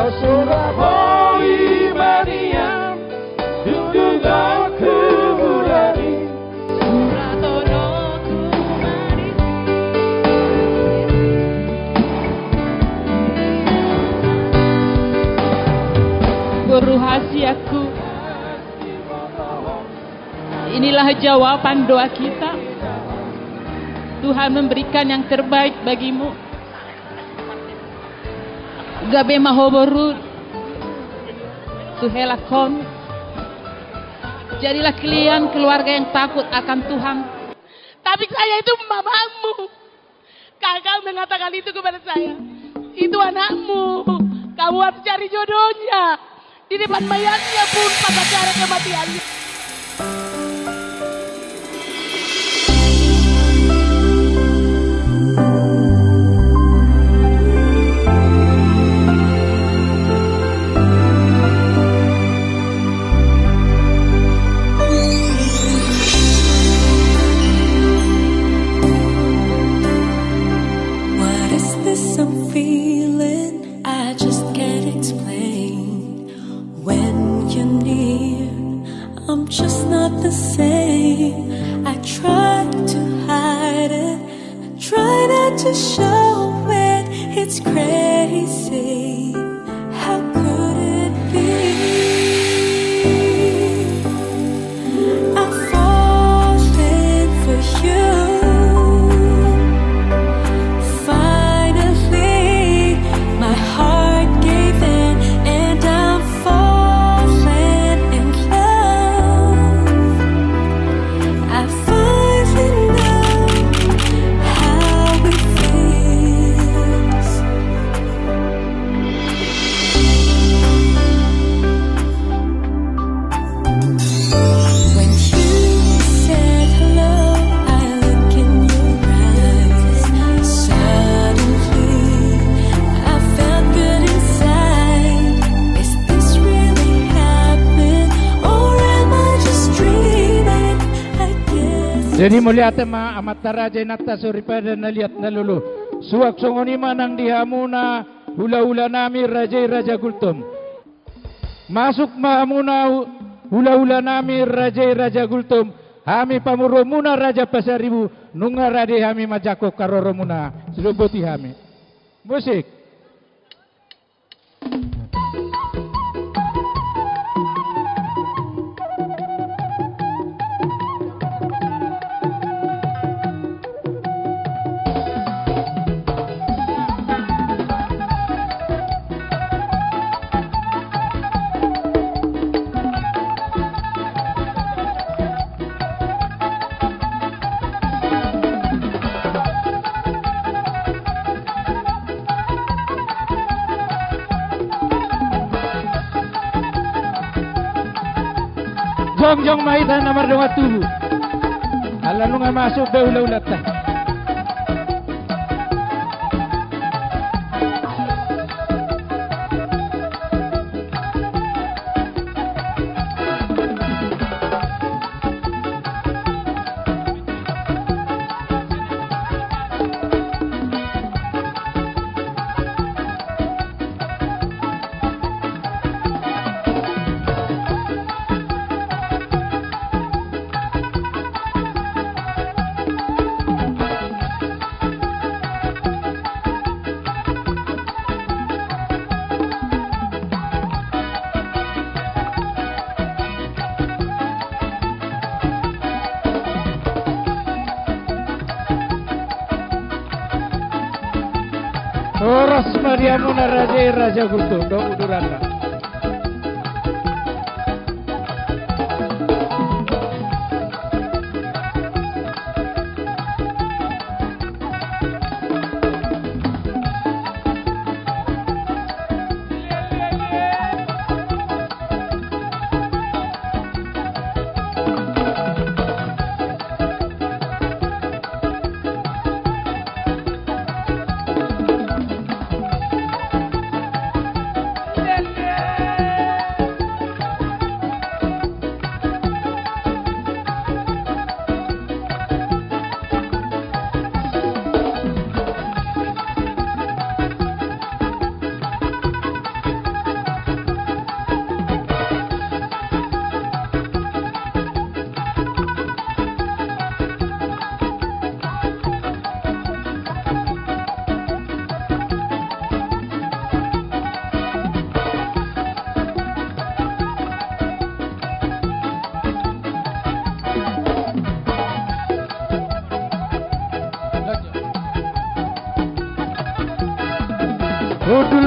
Surabaya Maria, Dunduga Kumurari, Suratono Kumari. Guru Hasiaku, inilah jawaban doa kita. Tuhan memberikan yang terbaik bagimu. Gabe mahoboru suhelakon. Jadilah kalian keluarga yang takut akan Tuhan. Tapi saya itu mamamu. Kakak mengatakan itu kepada saya. Itu anakmu. Kamu harus cari jodohnya. Di depan mayatnya pun pada cara kematiannya. I'm feeling I just can't explain. When you're near, I'm just not the same. I try to hide it, try not to show it. It's crazy. How could it be? I'm falling for you. Jadi melihat tema amatara jenata suripada naliat nalulu. Suak songoni manang dihamuna hula-hula nami raja gultum. Masuk mahamuna hula-hula nami raja gultum. Hami pamurumuna raja pasaribu nunga rade hami majako karoromuna selubuti hami. Musik. Jong maitan nomor 2 Alam nga masuk be ulat ta. Oras Mariamuna raja gultum do udurana.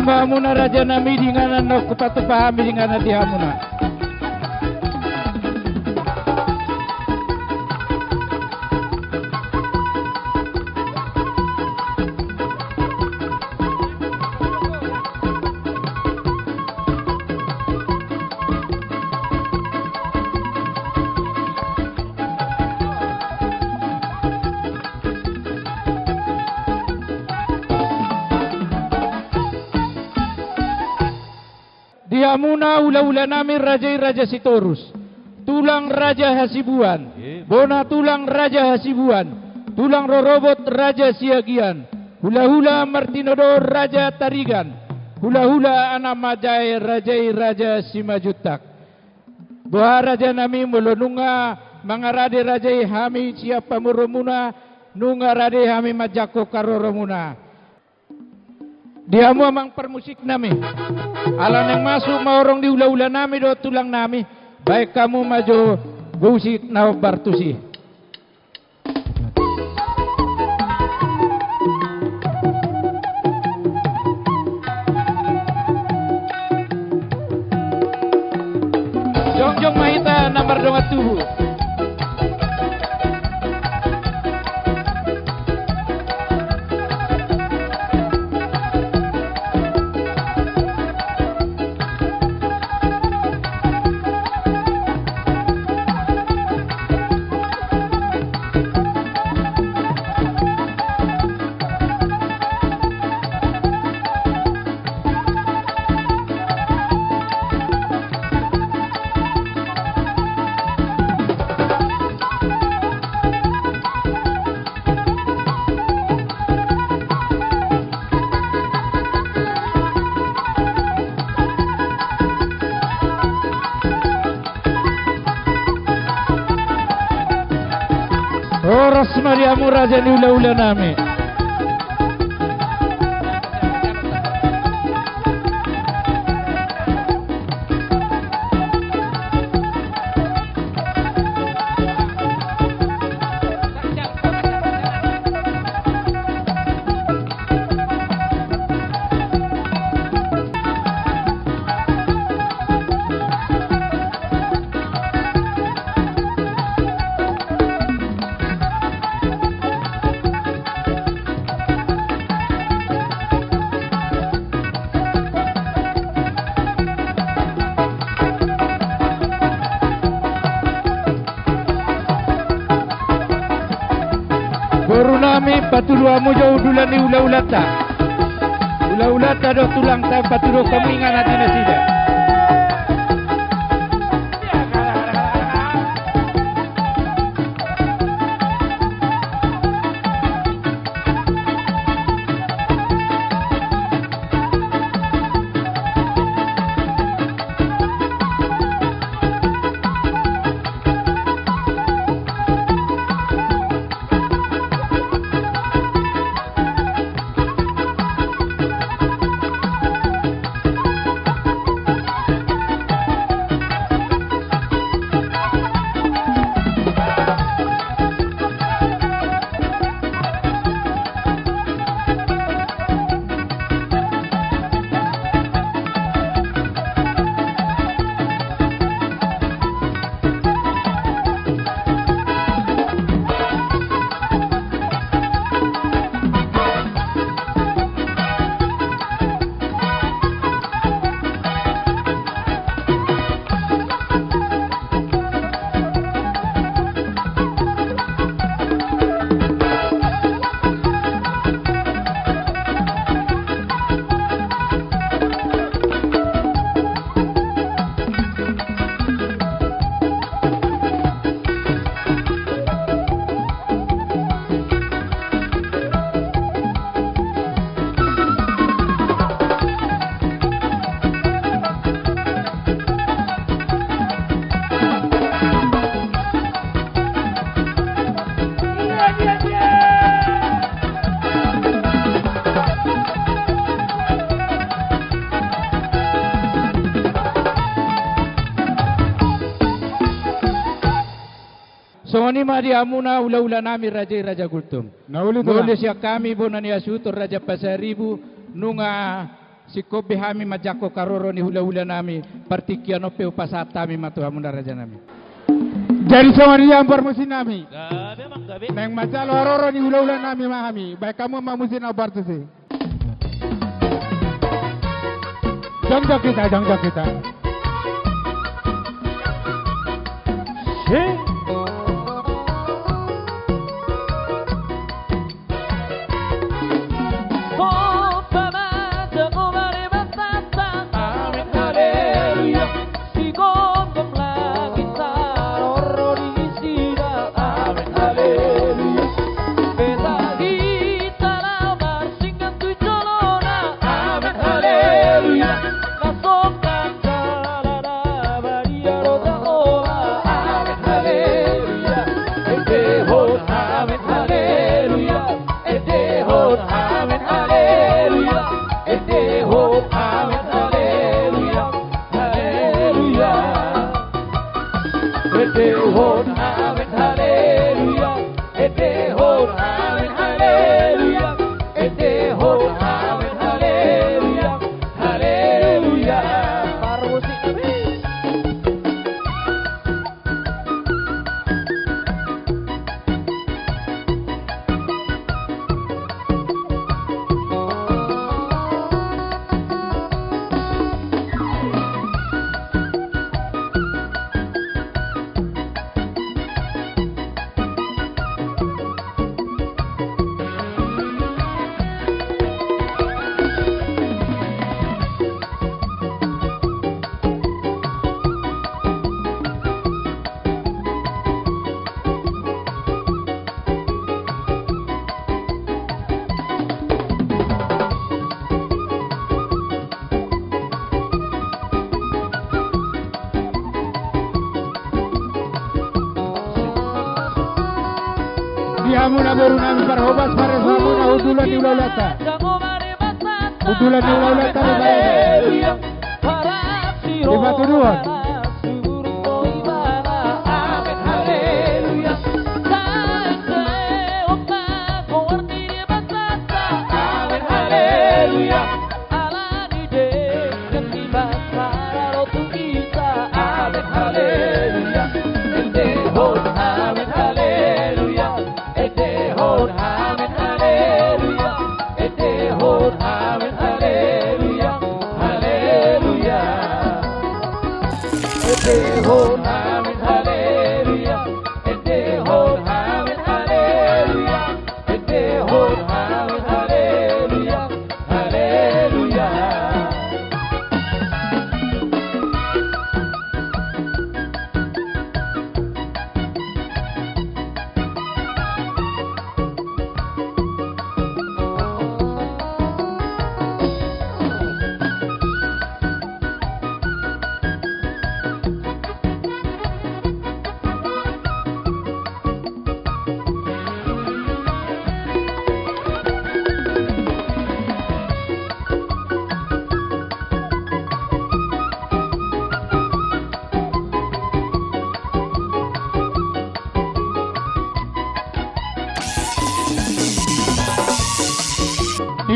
mamuna raja nami dinganan no kupatupahami dinganan dihamuna. Diamuna ula-ula nami raja Sitorus, tulang Raja Hasibuan, bona tulang Raja Hasibuan, tulang Rorobot Raja Siagian, hula-hula Martinodor Raja Tarigan, hula-hula Anamajai Raja Simajutak. Doa raja nami mulu nunga mangarade raja hami siapa murumuna, nunga rade hami majako karoromuna. Diamu amang permusik nami. Alam yang masuk maorong di ula-ula nami do tulang nami. Baik kamu maju busik na bartusi. Jong mahita nambar dongat tubuh. Oras Mariamu raja ni ula-ula nami. Baru nami patuluamu jauh dulan ni ula-ulata. Ula-ulata do tulang ta patulu kamu ingat hati nasida. Songoni madi amuna ula-ula nami raja Gultum. Nauli Nulis ya kami bonan ya sutur raja Pasaribu nunga si kobe hami majako karoro ni hula-hula nami partikiano pe upasata mi matu hamuna raja nami. Jadi sawani yang bermusin nami. Gabe mang gabe. Neng macalo haroro ni hula-hula nami mahami. Baik kamu mamusin abar tu sih. Jongjo kita. Dihamuna baru nami parhobas pare samuna udulan ni ulalata. Udulan ni ulalata ni bayar. Di batu duan.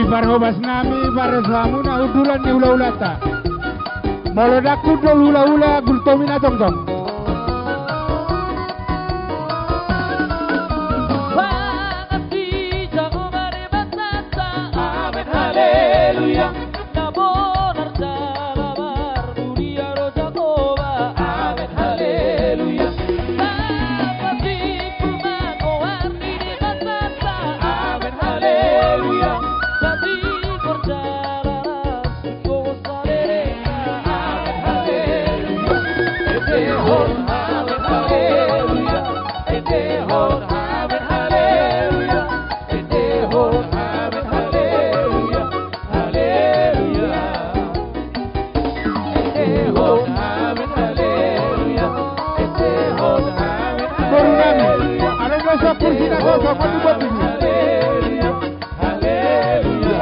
Parhobas nami pare samuna udulan ni ula-ulata. Molodak kudol hula-hula gultomina tong-tong.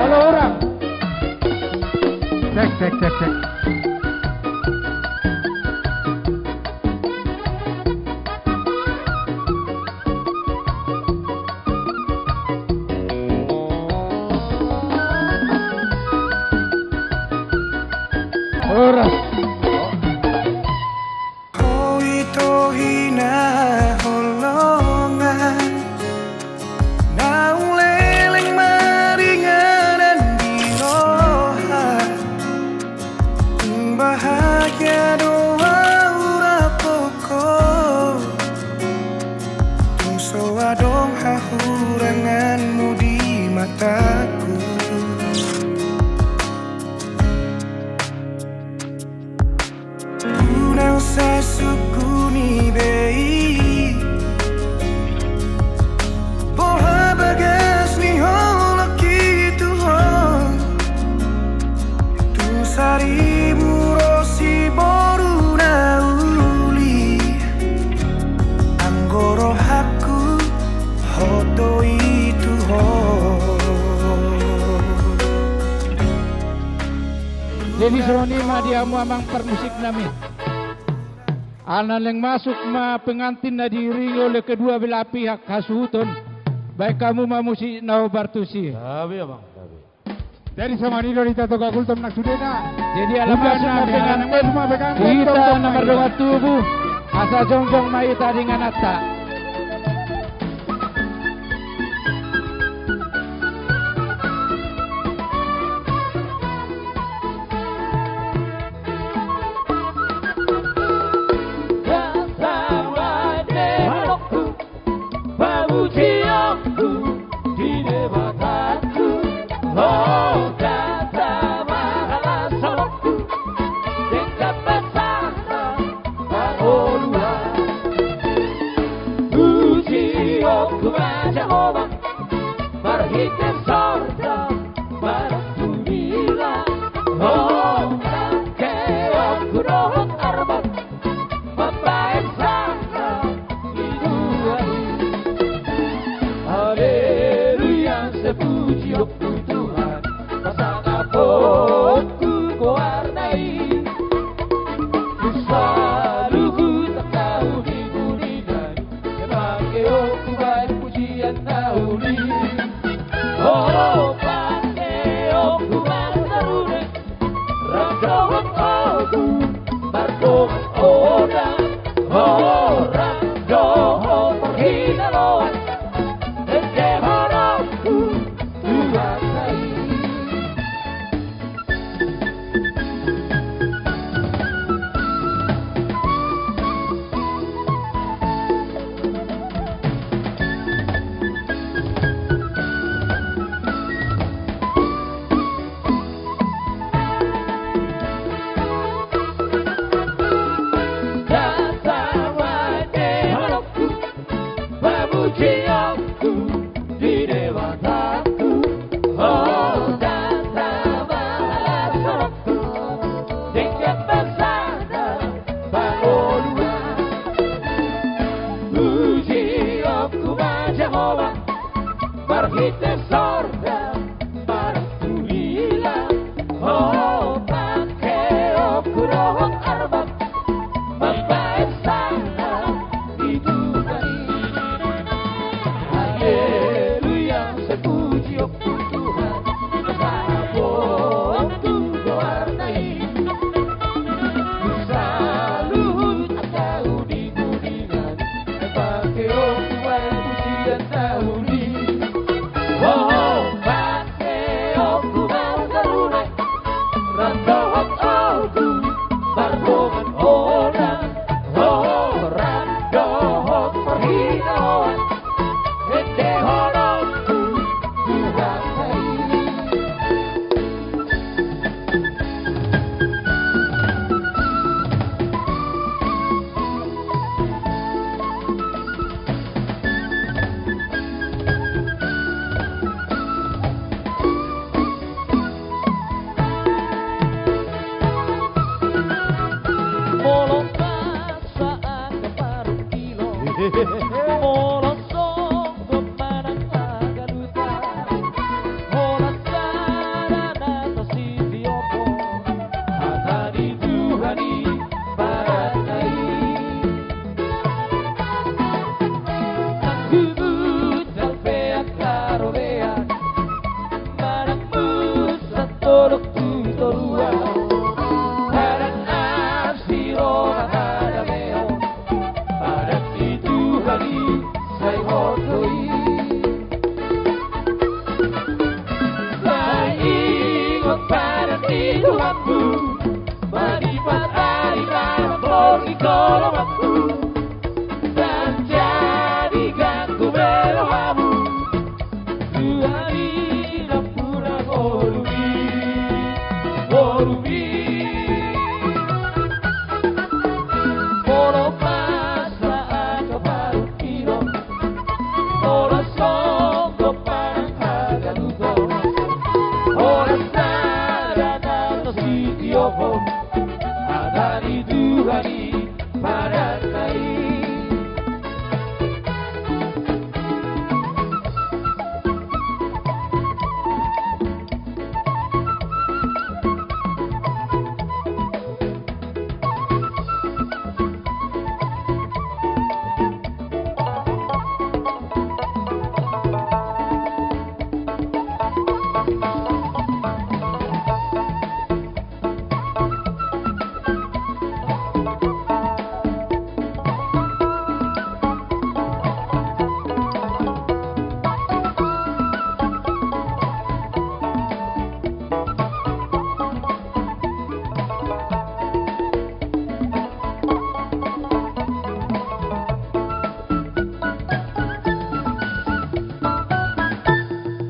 Halo orang. Cek. Oras. Tohi na holongan naung leleng maringanan di roha bahagia doa ura pokok tungso adong hahuranganmu di mataku. Unang sasukuni bei Boha bagas ni holok itu hon Tu saribu rosi boru nauli Anggoro haku hoto itu hon. Jadi Roni madiamu amang permusik namin. Anan yang masuk pengantin na diri oleh kedua belah pihak hasuton. Baik kamu mamusi nau bartusi. Sabi abang. Dari sama nilo dita toka kultum nak sudena. Jadi alamat na pengantin kita nomor 2 tubuh. Asa jongjong maita dengan atta. kolomaku dan jadikan ku berohamu. Tuhan pura Orumi Polo pasa aja baru kiro Polo songko parang kagalugo Polo sadana no sitio home ada di Tuhan pada kai.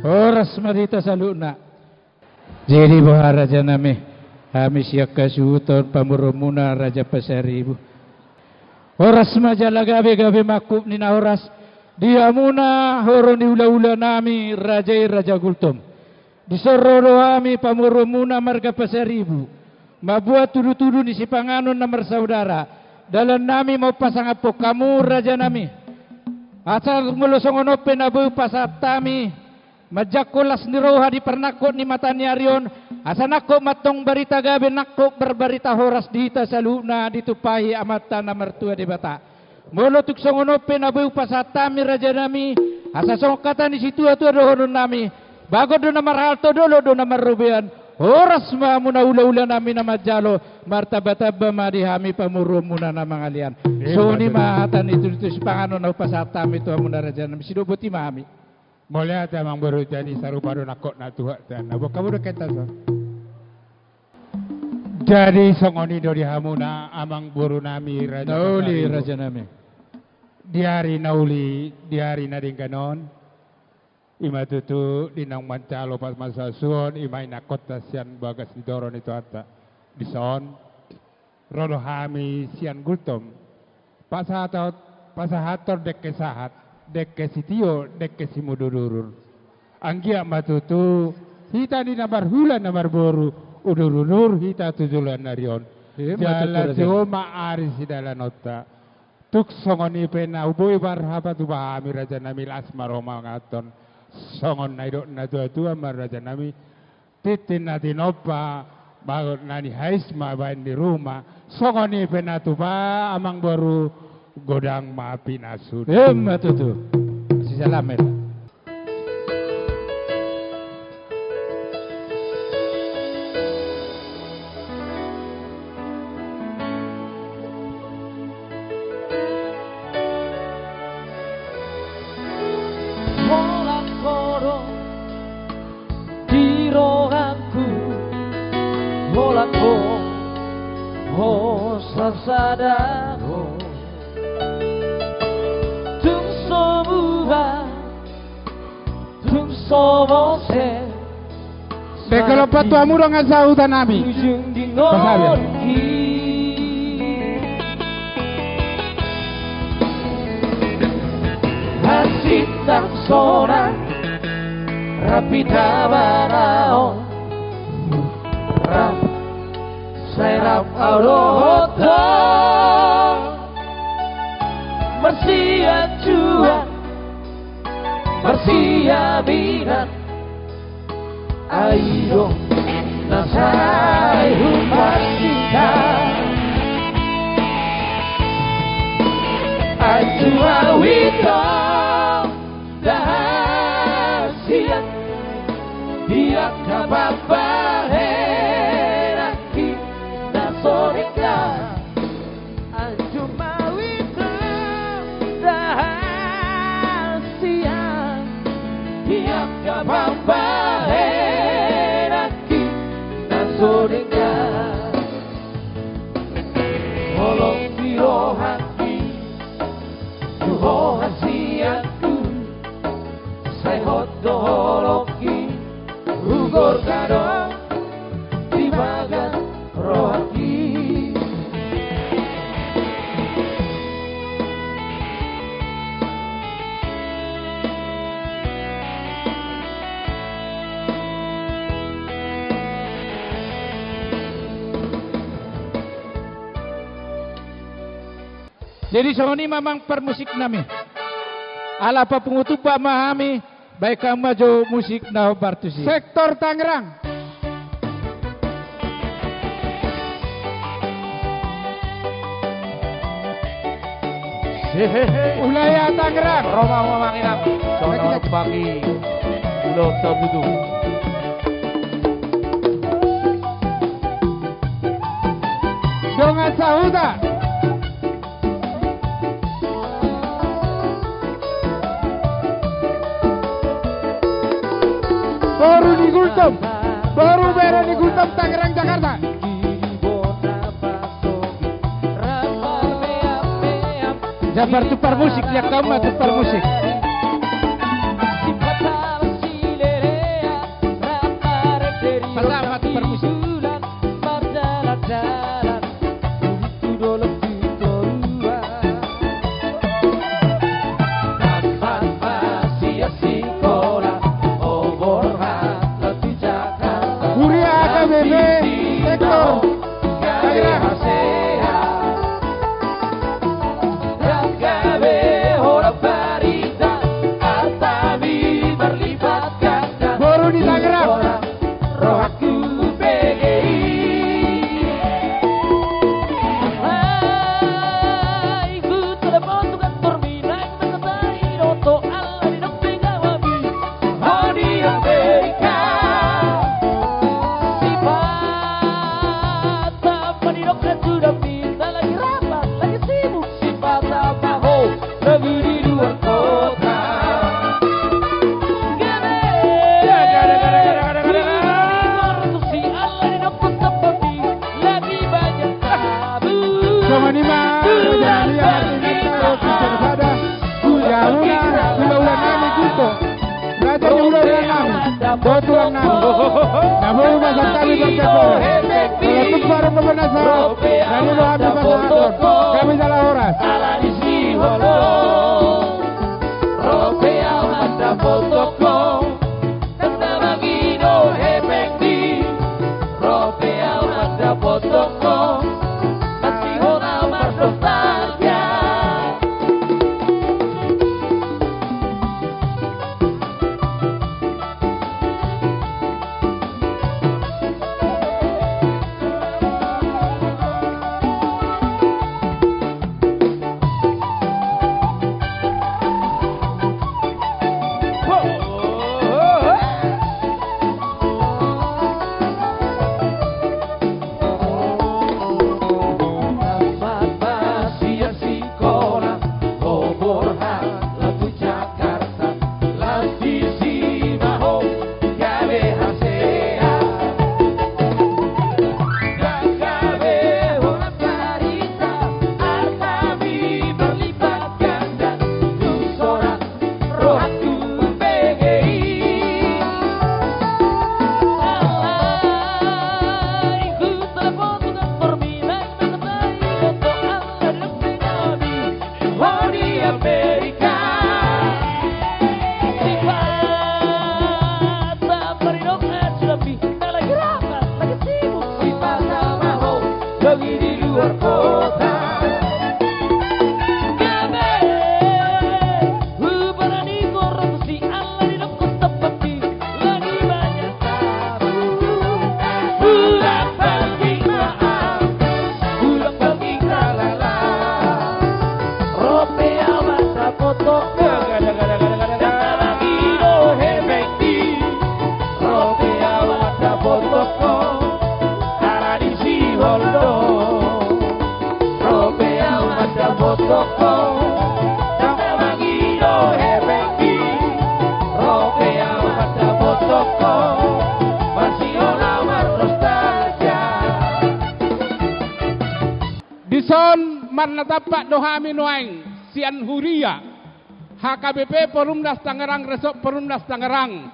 Oras marita sa luna. Jadi bahwa raja nami Hamis yakasuton pamurumuna raja pasaribu. Oras majala gabi makup ni na oras. Dia muna horo ni ula-ula nami raja gultom. Disororo kami pamurumuna marga pasaribu. Mabuat tudu-tudu ni si panganon na marsaudara. Dalam nami mau pasang apo kamu raja nami. Asal mulusong onope na bu pasat tami. Majakulas ni roha di pernakot ni mata ni Arion. Asa nako matong barita gabi nako berbarita horas dita sa luna ditupahi amata na mertua di bata. Molo tuksong onope na bu pasatami raja nami. Asa songkata ni situ atu dohonon nami. Bago do na marhalto dolo do na marubian. Horas mamu na ula-ula nami na majalo. Martabataba madihami pamuro muna na mga lian. So ni mahatan itu si pangano na pasatami to muna raja nami. Sinubuti mami. Mulai ada mang baru jadi sarupa nakok na tuha dan abo kamu kita so. Jadi songoni do dihamuna amang buru nami raja. Nauli raja nami. Diari nauli diari nadingkanon. Ima tutu dinang mancalo pas masa suon ima nakot sian bagas didoron itu ata dison. Rodo hami sian gultom. Pasahator dek kesahat. Dekke sitio, dekke si mudurur. Anggia matutu, hita di namar hula namar boru, udurunur hita tujulan narion. Jala joma ari si dalanota. Tuk songoni pena uboi barhaba tu bahami raja nami lasma roma ngaton. Songon naidok na tua mar raja nami. Titin nati nopa, bagot nani haisma bain di rumah. Songoni pena tu ba amang boru. Godang maapi nasud. Matutu. Si salamet. Mola koro di rohaku, mola koro sasadaho. Kalau patuamu dengan sautan nami. Pasal Hasitang sona rapita barao rap serap auroto Marsia jua Marsia binat Ayo nasai humasita Ayo awito dahasia Dia kababaheraki nasorika Ayo awito dahasia Dia kababaheraki nasorika Olong Jadi songoni mamang permusik nami. Ala pa pengutupa mahami baik maju musik na bartusi. Sektor Tangerang. Wilayah Tangerang. Roma mamanginam. Sono bagi ulo sabudu. Dongan Sahuda. Baru di Gultom. Baru bere di Gultom Tangerang Jakarta. Jabar tupar musik ya kamu tupar musik. Pasama tupar musik. Huria AKBP Sektor Tangerang. Baru di Tangerang. Botulang nami. Namun pasang kami berkepor. Kalau tumpah pemenasa dari doa pasang atur. Kami salah horas. Dison marnatapak dohami noaing sian huria HKBP Perumnas Tangerang Resok Perumnas Tangerang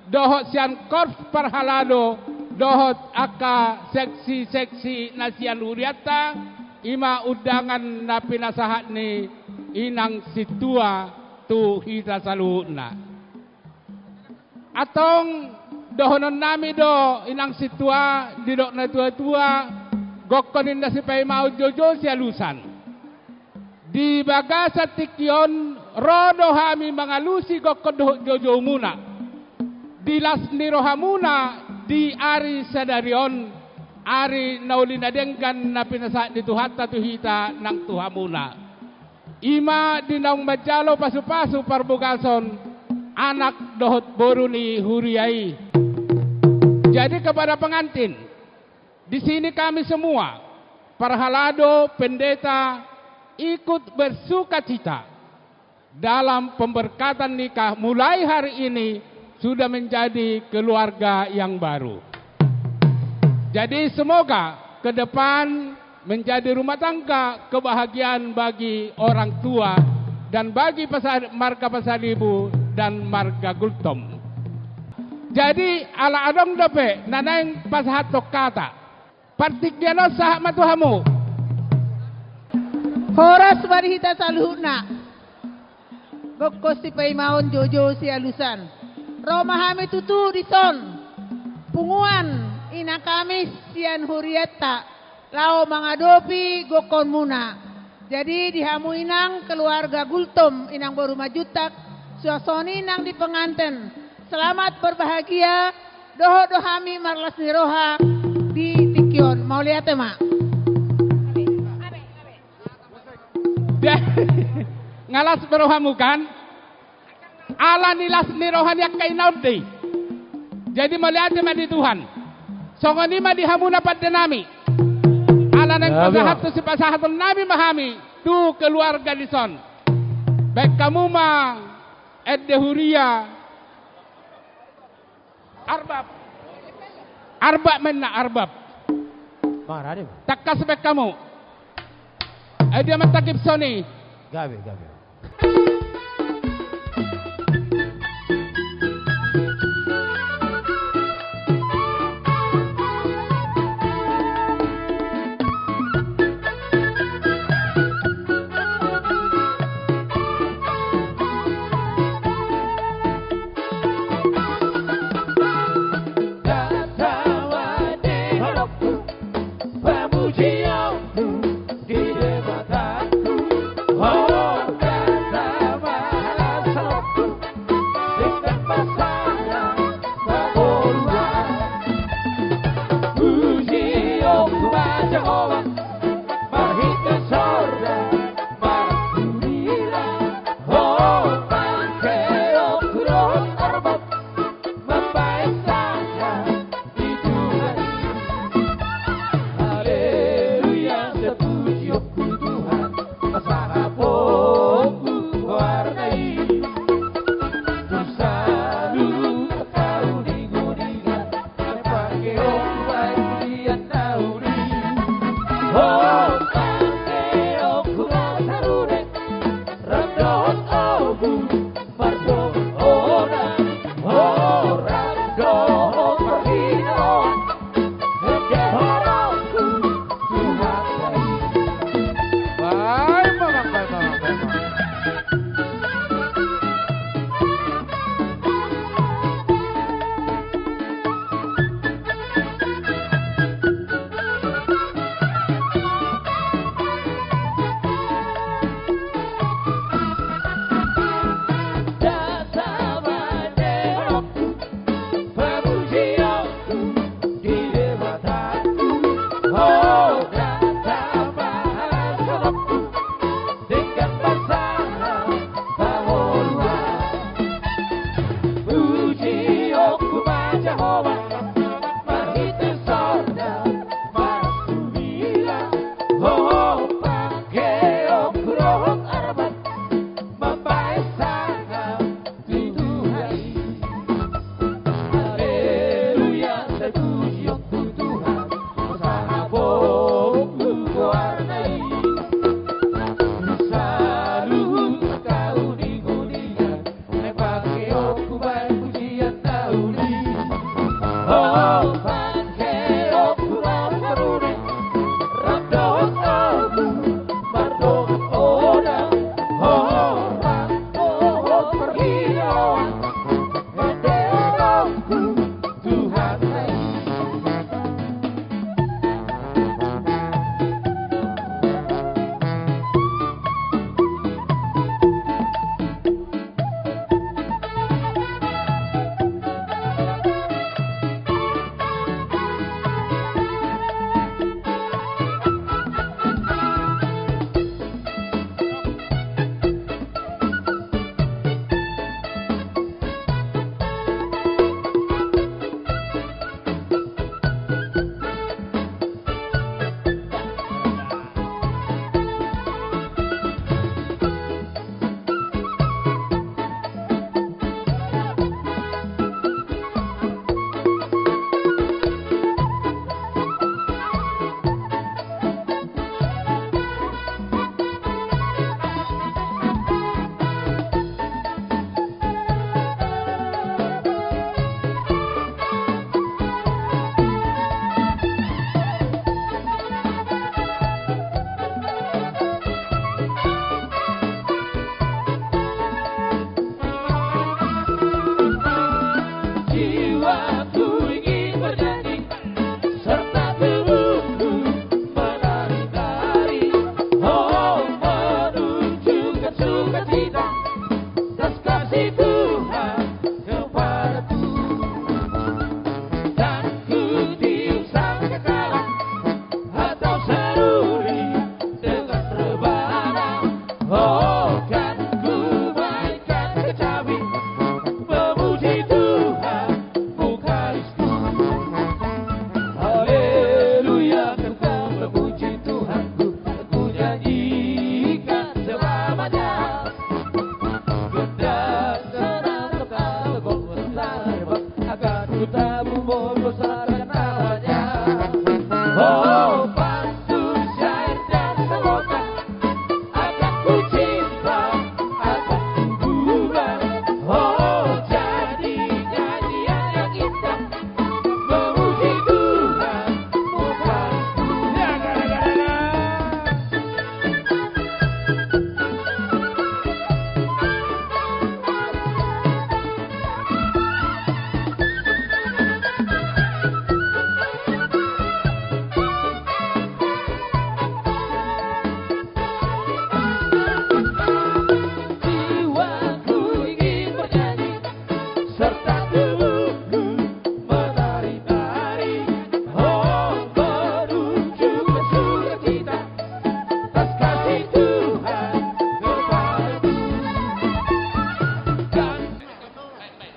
dohot sian korps parhalado dohot aka seksi-seksi nasian huriata ima udangan na pinasahat ni inang situa tu hita saluna atong dohonon nami do inang situa didok na tua-tua gokkonin na si Pai Mau Jojo si alusan. Di bagasa tikyon rodo hami mangalusi gokodo jojo muna. Di lasni rohamuna di ari sadarion ari naulinadenggan na pinasak di tuhata tuhita ng tuhamuna. Ima dinang majalo pasu-pasu parbugason anak dohot boru ni Huriai. Jadi kepada pengantin, di sini kami semua, para halado, pendeta, ikut bersukacita dalam pemberkatan nikah mulai hari ini sudah menjadi keluarga yang baru. Jadi semoga ke depan menjadi rumah tangga kebahagiaan bagi orang tua dan bagi marga Pasaribu dan marga Gultom. Jadi ala adong dope naneng pasahatok kata. Partikyano sah matuhamu. Horas barihita saluhna. Bokko si paimaon jojo si alusan. Romahami tutu dison. Punguan ina kami sian hurieta. Lao mangadopi gokon muna. Jadi dihamu inang keluarga Gultom inang baru majutak. Suasoni inang di penganten. Selamat berbahagia. Doho dohami marlas niroha di Tikyon. Mau lihat ya mak? Ngalas berohamu kan? Ala nilas nirohan yak kainaud day. Jadi melihat di Tuhan. Songoni ma dihamuna pada nami. Ala nang pasahat tu si pasahatun nami mahami. Tu keluarga di son. Baik kamu ma edde huria. Arbab menna arbab. Marah Takkas baik kamu. Dia matakip Sony. Gabe.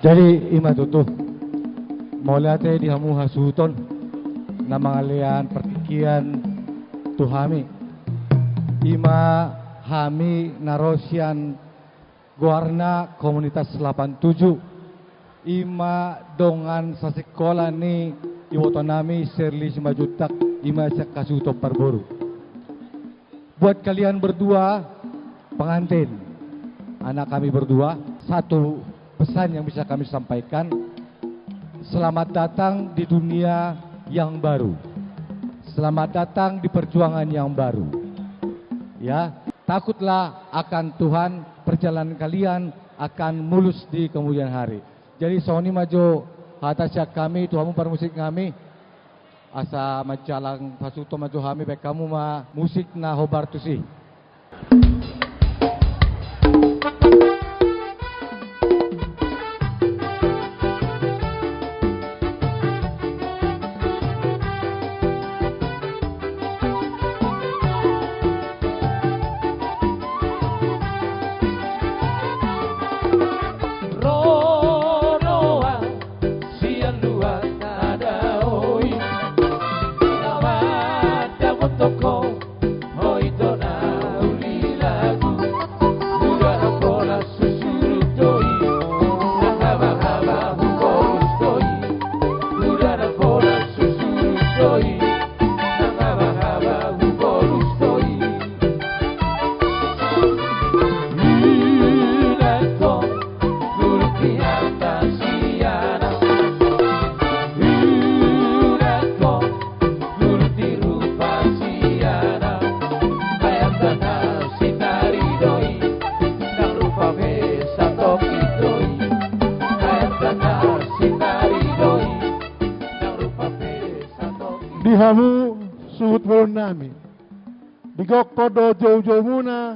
Jadi ima tutu mulai di hamu hasuton na mga lian pertikian tuhami ima hami narosian guarna komunitas 87 ima dongan sa sekolah ni iwoto nami Serli Simajutak ima sa kasuto parboru. Buat kalian berdua pengantin anak kami berdua, satu pesan yang bisa kami sampaikan, selamat datang di dunia yang baru, selamat datang di perjuangan yang baru. Ya, takutlah akan Tuhan, perjalanan kalian akan mulus di kemudian hari. Jadi Sony maju hatasya kami, Tuhan par musik kami, asa majalang pasuto maju kami, baik kamu ma musik na hobartusi. Dihamu suhut bolon nami. Digok podo jauh-jauh muna.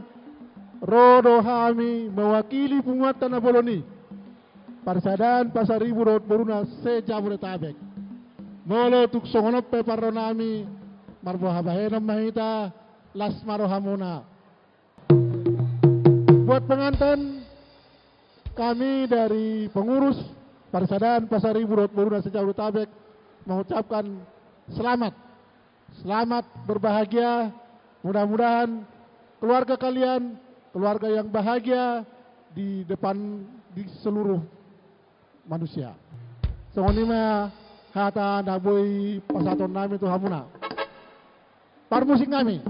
Rodo hami mewakili penguatan na boloni. Parsadan pasaribu rot boruna se Jabodetabek. Molo tuk songonop pe parro nami. Marbo habahenam mahita las marohamuna. Buat pengantin, kami dari pengurus Parsadan Pasaribu Rot Boruna se Jabodetabek mengucapkan selamat, selamat berbahagia. Mudah-mudahan keluarga kalian, keluarga yang bahagia di depan di seluruh manusia. Songonima hata naboi pasaton nami tu hamuna. Par musik nami,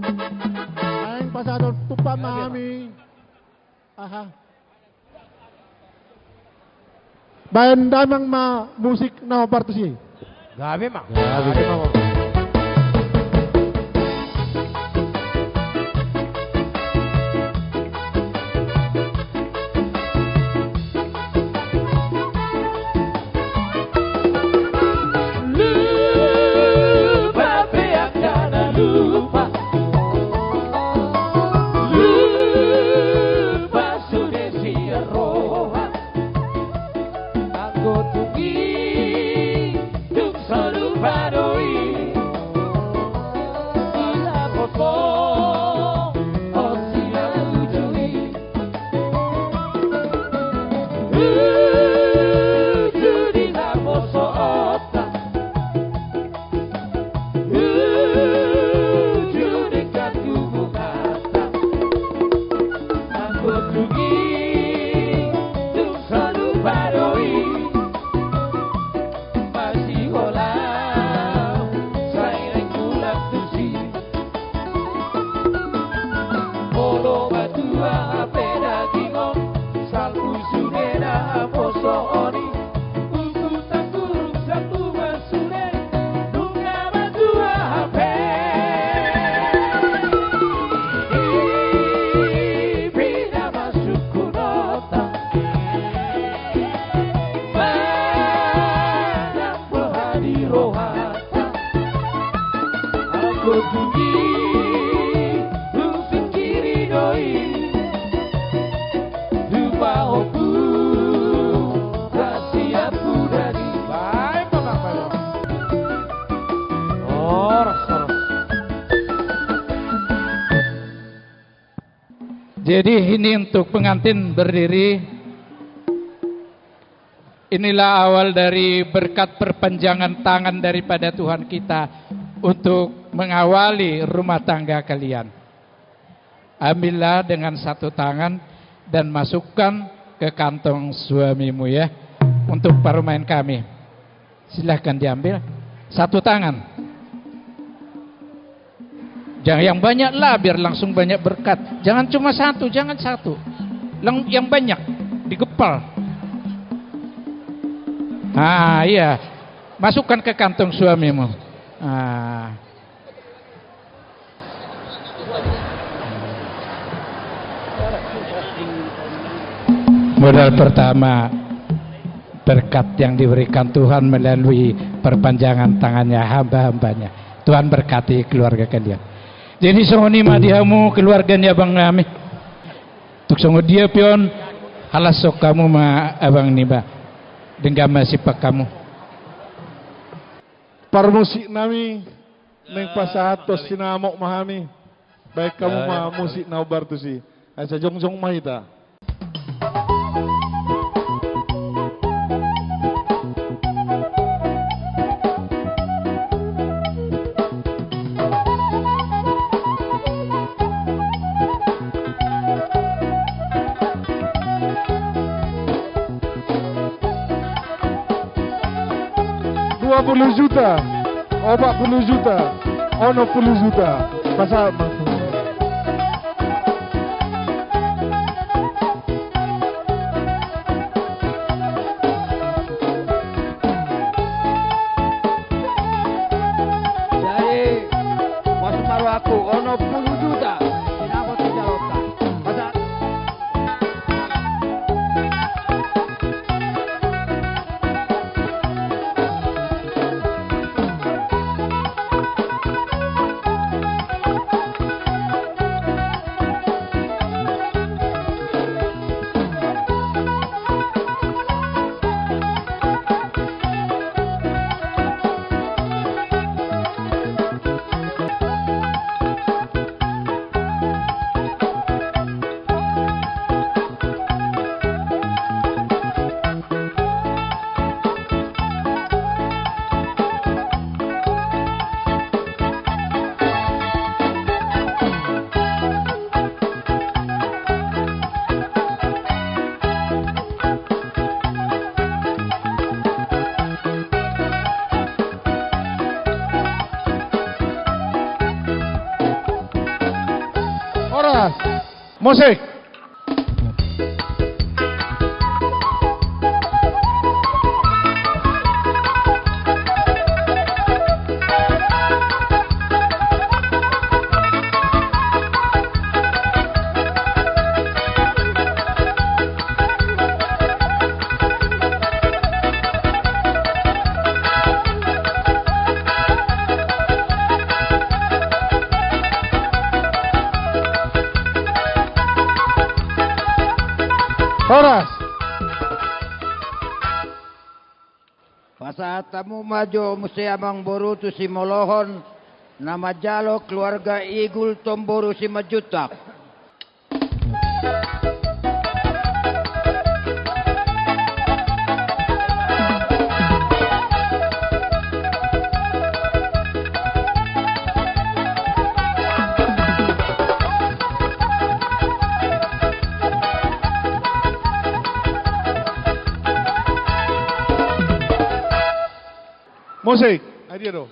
aing pasaton tupan nami. Aha. Bayan damang ma musik na partusi. Gabi mah. Jadi ini untuk pengantin berdiri. inilah awal dari berkat perpanjangan tangan daripada Tuhan kita untuk mengawali rumah tangga kalian. Ambillah dengan satu tangan dan masukkan ke kantong suamimu ya, untuk permain kami. Silahkan diambil satu tangan. Jangan yang banyak lah, biar langsung banyak berkat. Jangan cuma satu, jangan satu. Yang banyak digepal. Ah iya, masukkan ke kantong suamimu. Ah. Modal pertama, berkat yang diberikan Tuhan melalui perpanjangan tangannya hamba-hambanya. Tuhan berkati keluarga kalian. Jadi songoni madihamu keluarganya abang kami. Tuk songo dia pion halas sok kamu ma abang niba. Denggama sipak kamu. Parmusik nami neng pasahat tos sinamok mahami. Baik kamu ma musik naubar tu si. Asa jongjong mahita. $20 juta, 40 juta, 60 juta, pasal Jadi masuk baru aku ono 10 juta. Sinabot tidak lota. Pasal Horas, musik. Horas. Pasaat tamu maju mesti abang boru tu si molohon nama jalo keluarga Igul Tomboru si majutak. Musik. Ayo dong.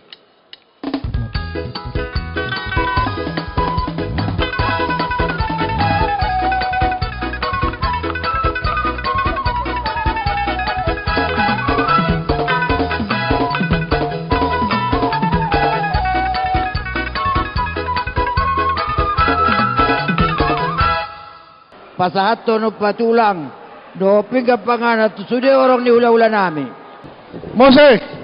Pasahat tono patulang. Do pingga panganat sudah orang ni ula-ula nami. Musik.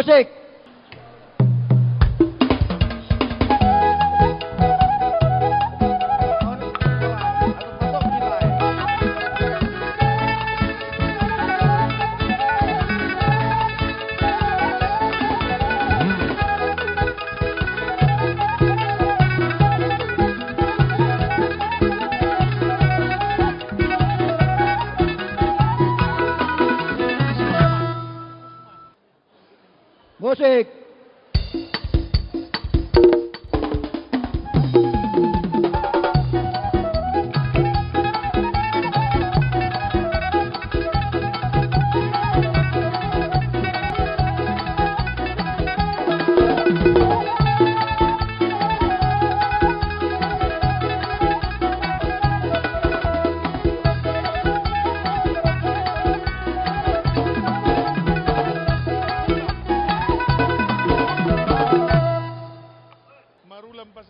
Musik. Musik.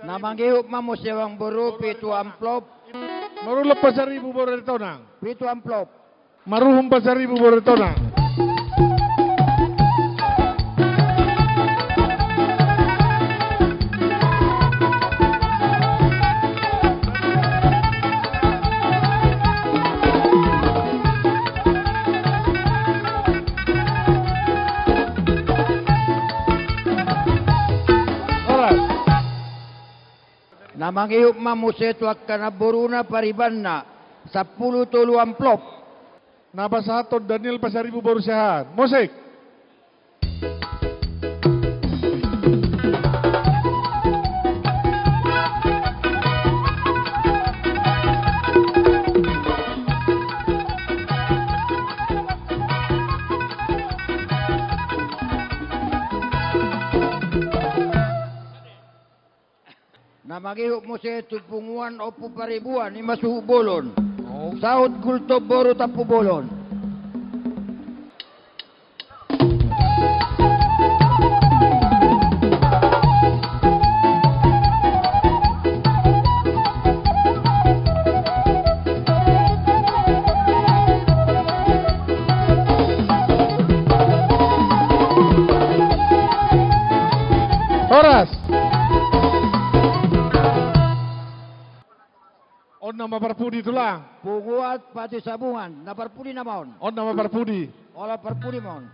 Namanggihop mamo sewang buru pitu amplop. Marulap pa 1,000 boretonang. Pitu amplop. Maruhum pa 1,000 boretonang. Namanggihop mamo setuak kanaburuna paribanna 10 tulu amplop. Nabasatod Daniel pa 1,000 borusahan. Musik. Namanggihop mo sa tupunguan o puparibuan ni masuhubolon. Sahod gulto boro tapubolon. Oras. On na maparpudi tulang. Punguat pati sabungan. Naparpudi naman. On na maparpudi. Ola parpudi mon.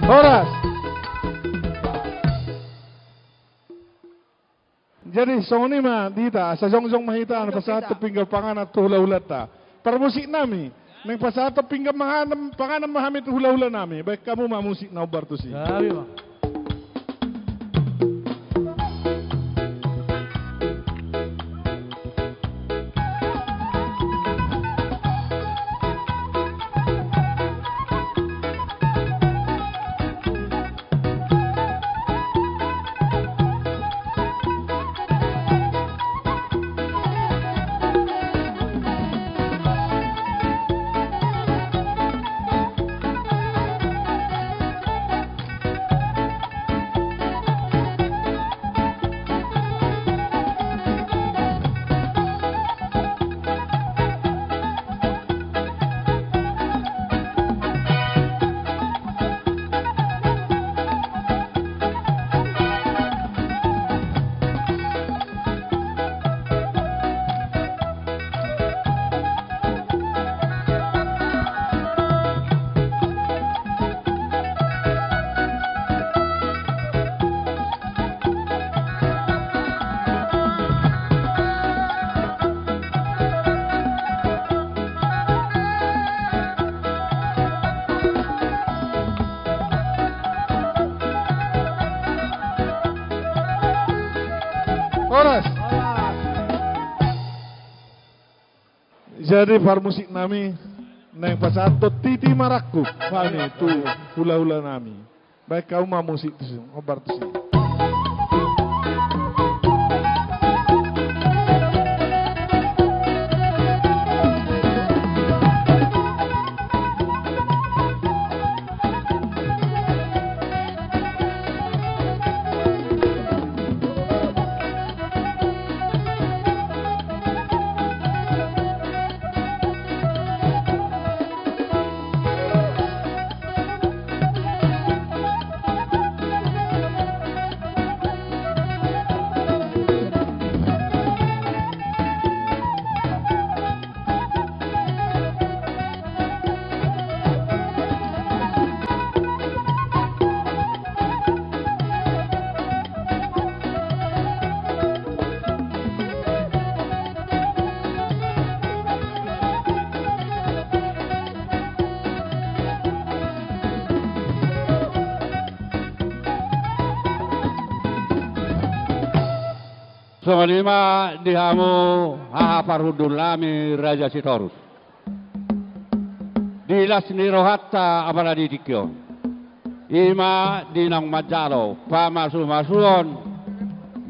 Oras. Jadi song ni mah dita sa jongjong mahita na pasato pinggal pangan at hula-hula ta. Para musik nami, nang pasato pinggal pangan mahamit hula-hula nami. Baik kamu mah musik na ubar tu si. Sabi mo. Oras. Jadi par musik nami neng pasanto titi marakku kami tu hula-hula nami. Baik kau mau musik tu obar tu. Songonima dihamu haha parhudul lami Raja Sitorus. Dilas nirohatta apalagi dikyo. Ima dinang majalo pamasu-masuon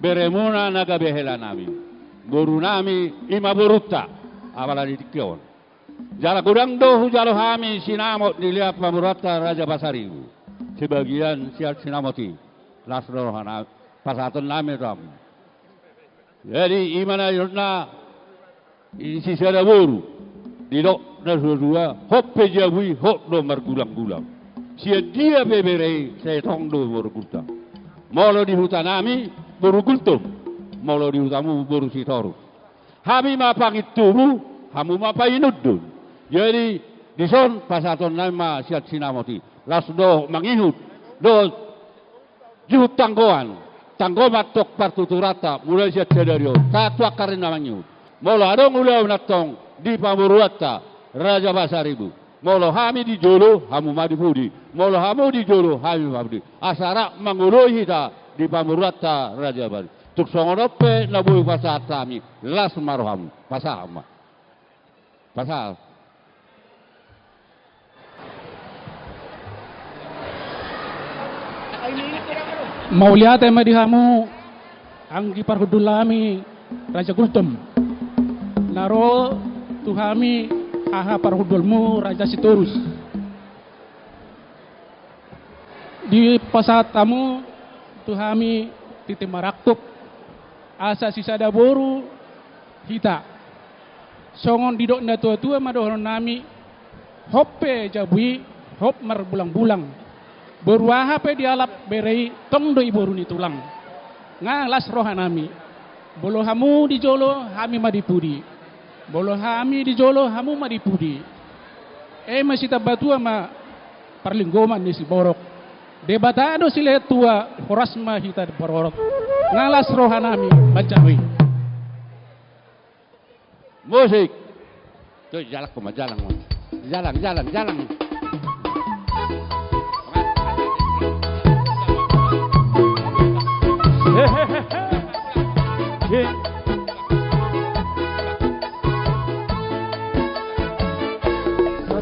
beremuna naga behela nami. Guru nami ima burutta apalagi dikyo. Jala gudang dohu jalo hami sinamot dilihat pamuratta Raja Basaribu. Sebagian siat sinamoti. Lasrohana pasatun nami ram. Jadi imana yurna isi sada boru didok na dua hoppe jabui hop do margulang-gulang sia dia bebere saya tong do boru gultam molo di hutanami boru gultum molo di hutamu boru sitoru hami mapangit tubu hamu mapainudun jadi dison pasaton nama siat sinamoti lasdo mangihut do juhut tanggoan tanggo matok partuturata mulai siat sadario tatwa karena mangyut molo adong ulau natong di pamuruata Raja Basaribu molo hami di jolo hamu madipudi molo hamu di jolo hami mabdi asara manguloi hita di pamuruata Raja Basaribu tuk songonope nabui pasatami las maroham pasama pasal Mauliate madihamu anggi parhudulami Raja Gultum naro tuhami aha parhudulmu Raja Sitorus di pasatamu tuhami titi maraktuk asa sisada boru hita songon didok na tua-tua madohon nami hoppe jabui hop mar bulang-bulang berwaha pe dialap berei tong do iboru ni tulang ngalas rohanami bolo hamu di jolo hami madipudi bolo hami di jolo hamu madipudi masih tabatua ma parlinggoman ni si borok debatado sile tua horasma hita borok ngalas rohanami bacawi musik tuh jalan jalan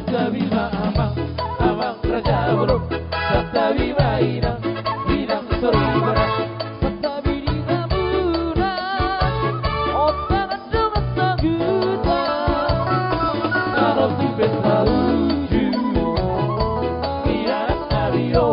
Sabda amang Raja Bro Sabda irang soribara Sabda bima muna Otan dengan saguta Kalau tibet lucu Biar Mario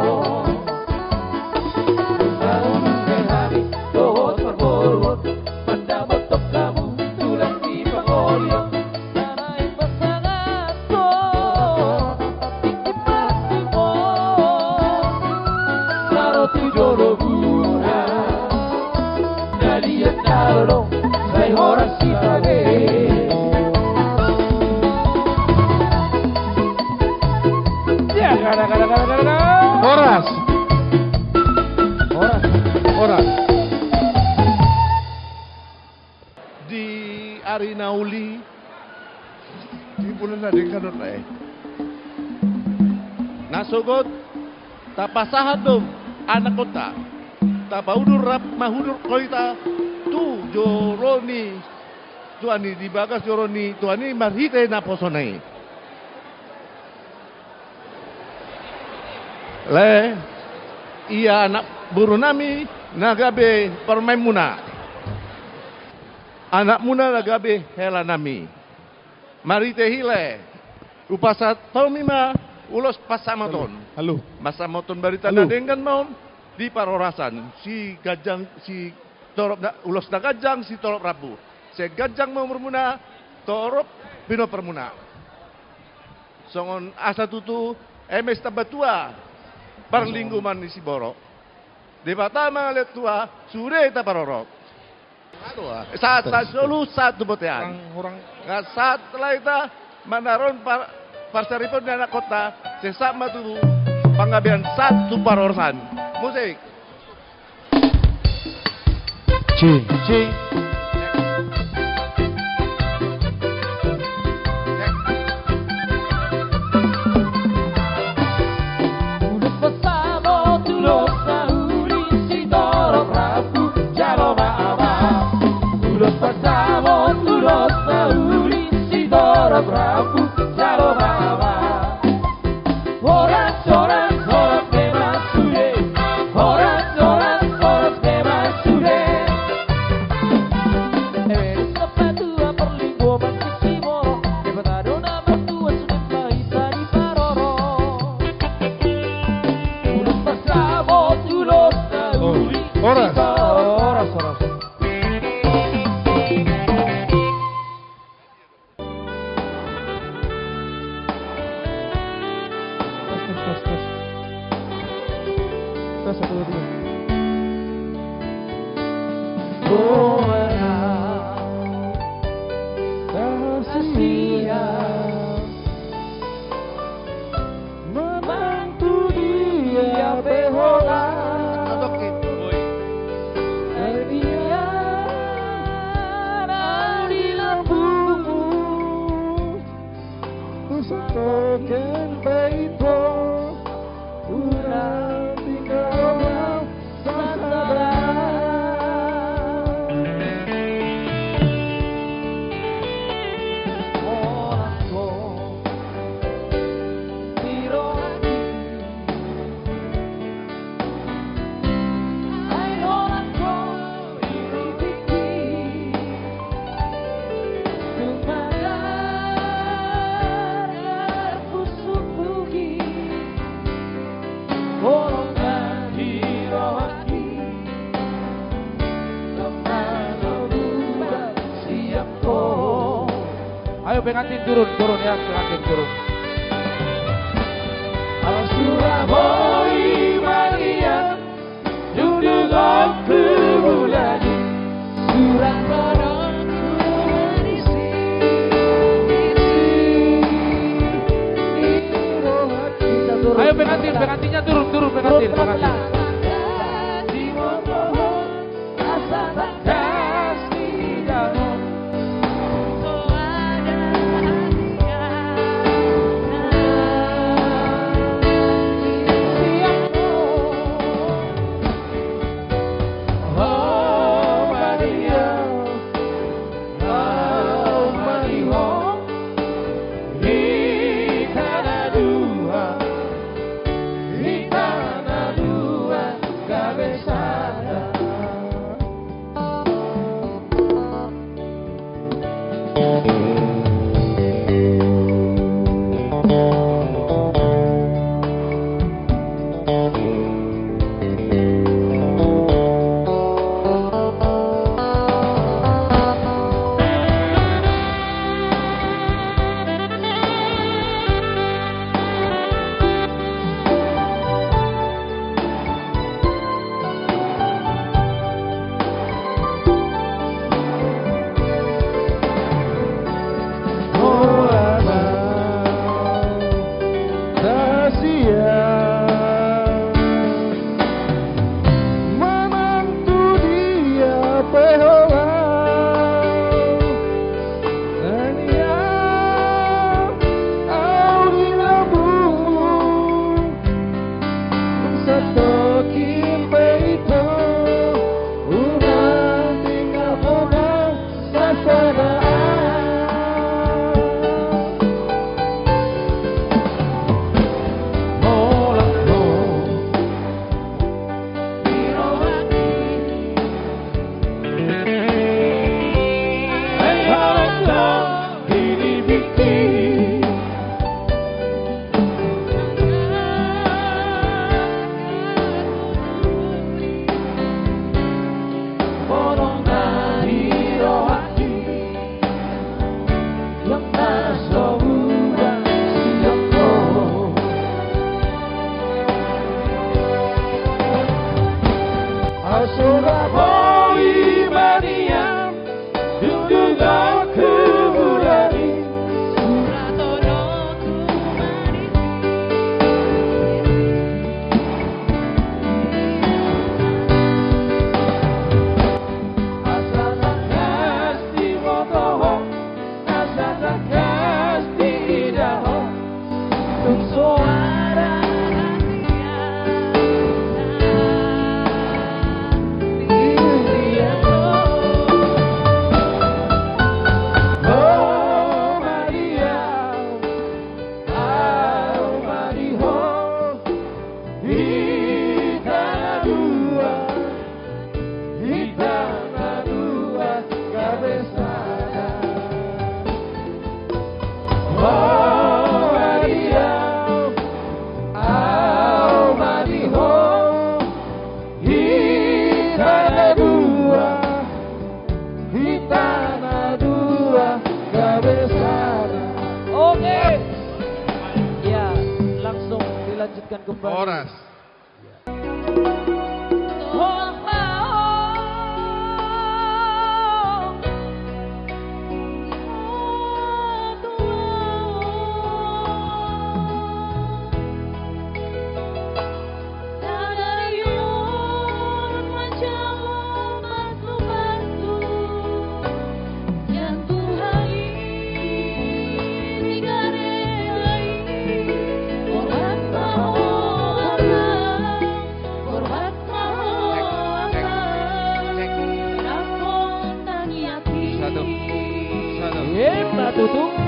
Horas di Arinauli di bulan na din kanot na nasugod tapasahan dom anak kota tapaudur rap mahudur koita tu joroni tuani di bagas joroni tuani marhite na posonai Le ia anak buru nami nagabe permain muna. Anak muna nagabe hela nami. Mari tehile upasa tomima ulos pasamaton. Halo. Masamoton barita na dengan nom di parorasan si gajang si torop na ulos na gajang si torop rabu. Si gajang mau mermuna torop pino permuna. Songon asa tutu emes tabatua parlingguman ni si Boro. Di batama letua sure ta parorok. Saat solu satu botean. Saat setelah itu manaron parsaripon di anak kota sesama tuh panggabean satu parorosan. Musik. Cing. Ayo pengantin turun ya, pengantin turun. Surabaya Maria, duduk aku bulani, Surabaya Ayo pengantinnya turun pengantin. lanjutkan kembali. Horas. Tutup.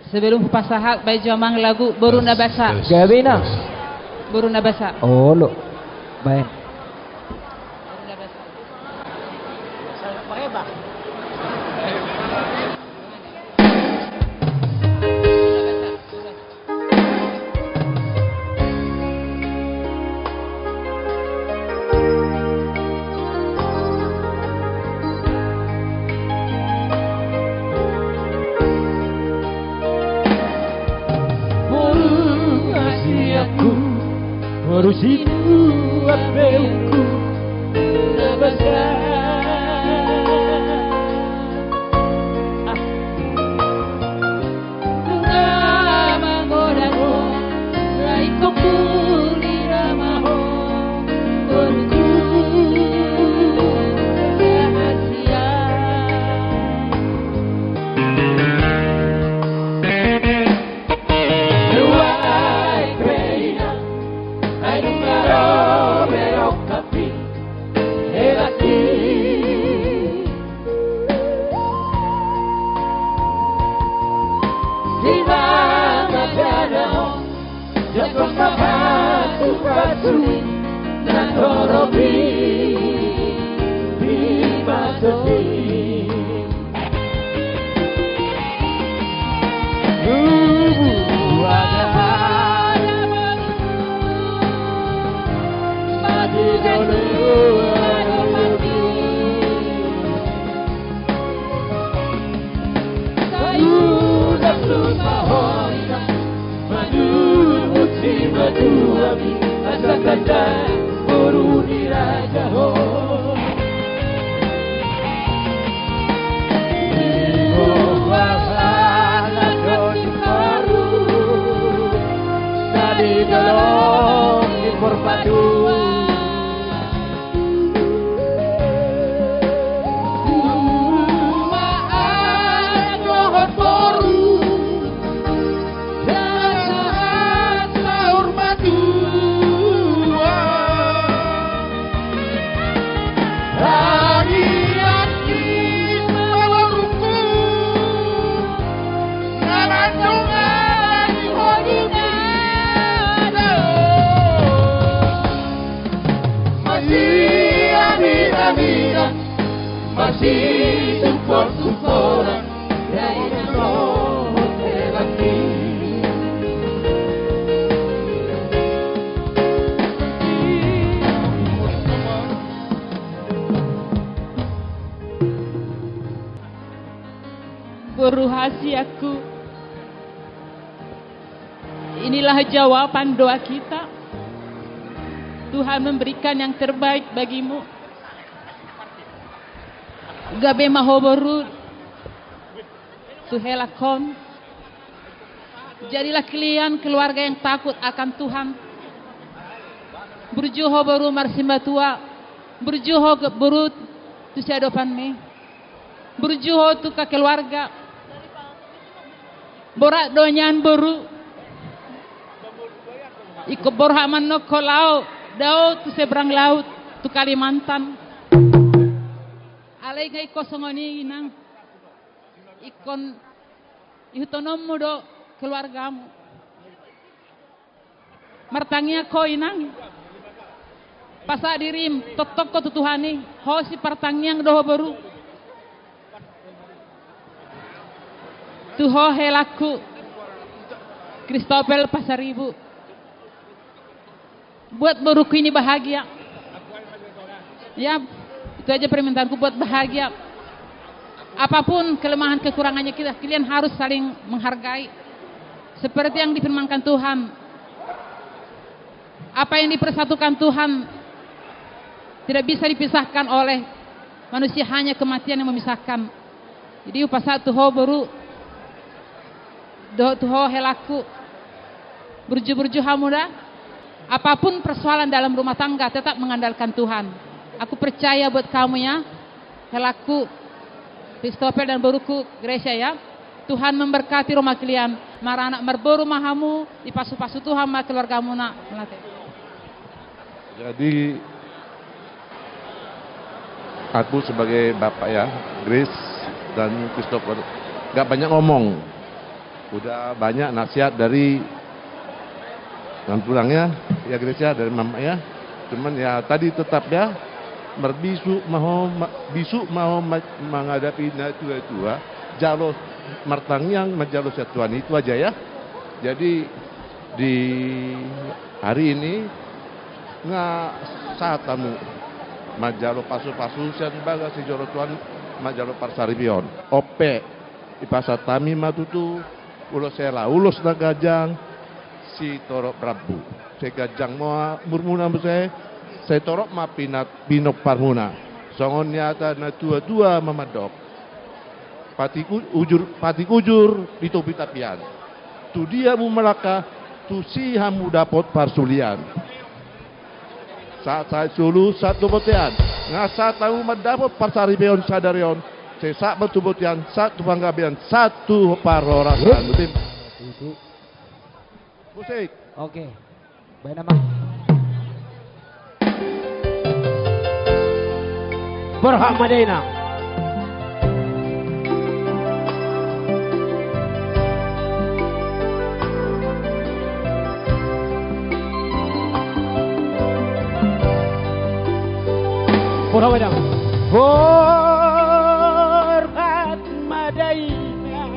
Sebelum pasahat bayi jamang lagu baru nabasa. Gabina. Baru nabasa. Oh lo. Baik. Urusiku apeuku nabasa Tungamangorako Raikoku niramaho Koruku rahasia Madu, madu, abi, asakanda, boru diraja. vida, masih support dari roh terlaki. Berhasiaku, inilah jawaban doa kita. Tuhan memberikan yang terbaik bagimu. Gabe mahoboru tuhelakon. Jadilah kalian keluarga yang takut akan Tuhan. Berjuho baru marsimbatua, berjuho berut tu siadopan me, berjuho tu ke keluarga, borak donyan baru, ikut borhaman no kolau. Dao tu seberang laut tu Kalimantan. Alai ngai kosongoni inang. Ikon ihutonommu do keluargamu. Martangnya ko inang. Pasa dirim totok ko tutuhani. Ho si partangnya doho baru. Tuho helaku. Kristopel Pasaribu. Buat baruku ini bahagia. Ya, itu aja permintaanku, buat bahagia. Apapun kelemahan kekurangannya kita, kalian harus saling menghargai. Seperti yang difirmankan Tuhan. Apa yang dipersatukan Tuhan tidak bisa dipisahkan oleh manusia, hanya kematian yang memisahkan. Jadi upasa tuho baru tuho helaku berju hamuda. Apapun persoalan dalam rumah tangga, tetap mengandalkan Tuhan. Aku percaya buat kamu ya, helaku, Kristopel dan Boruku, Gracia ya. Tuhan memberkati rumah kalian. Marana merboru mahamu, dipasu-pasu Tuhan ma keluargamu nak. Jadi aku sebagai bapak ya, Grace dan Kristopel, gak banyak ngomong. Udah banyak nasihat dari dan pulangnya ya Gracia dari mama ya, cuman ya tadi tetap ya berbisu mau menghadapi tua jalo martangyang majalo satuan itu aja ya. Jadi di hari ini nga satamu majalo pasu sian baga si joro tuan majalo parsaribion ope ipasatami matutu ulos sela ulos nagajang si torok Prabu, saya gajang moa murmuna saya torok ma pinok parmuna, songon nyata na tua mamadok, pati ujur itu pitapian, tu dia mu melaka, tu si hamu dapot parsulian, saat saya sulu satu botian, ngasa tahu mendapot parsaribeon sadarion, saya sak betu botian, satu panggabian, satu parorasan, tim. Musik. Oke. Baik nama. Berhak Madinah. Berhak Madinah. Berhak Madinah.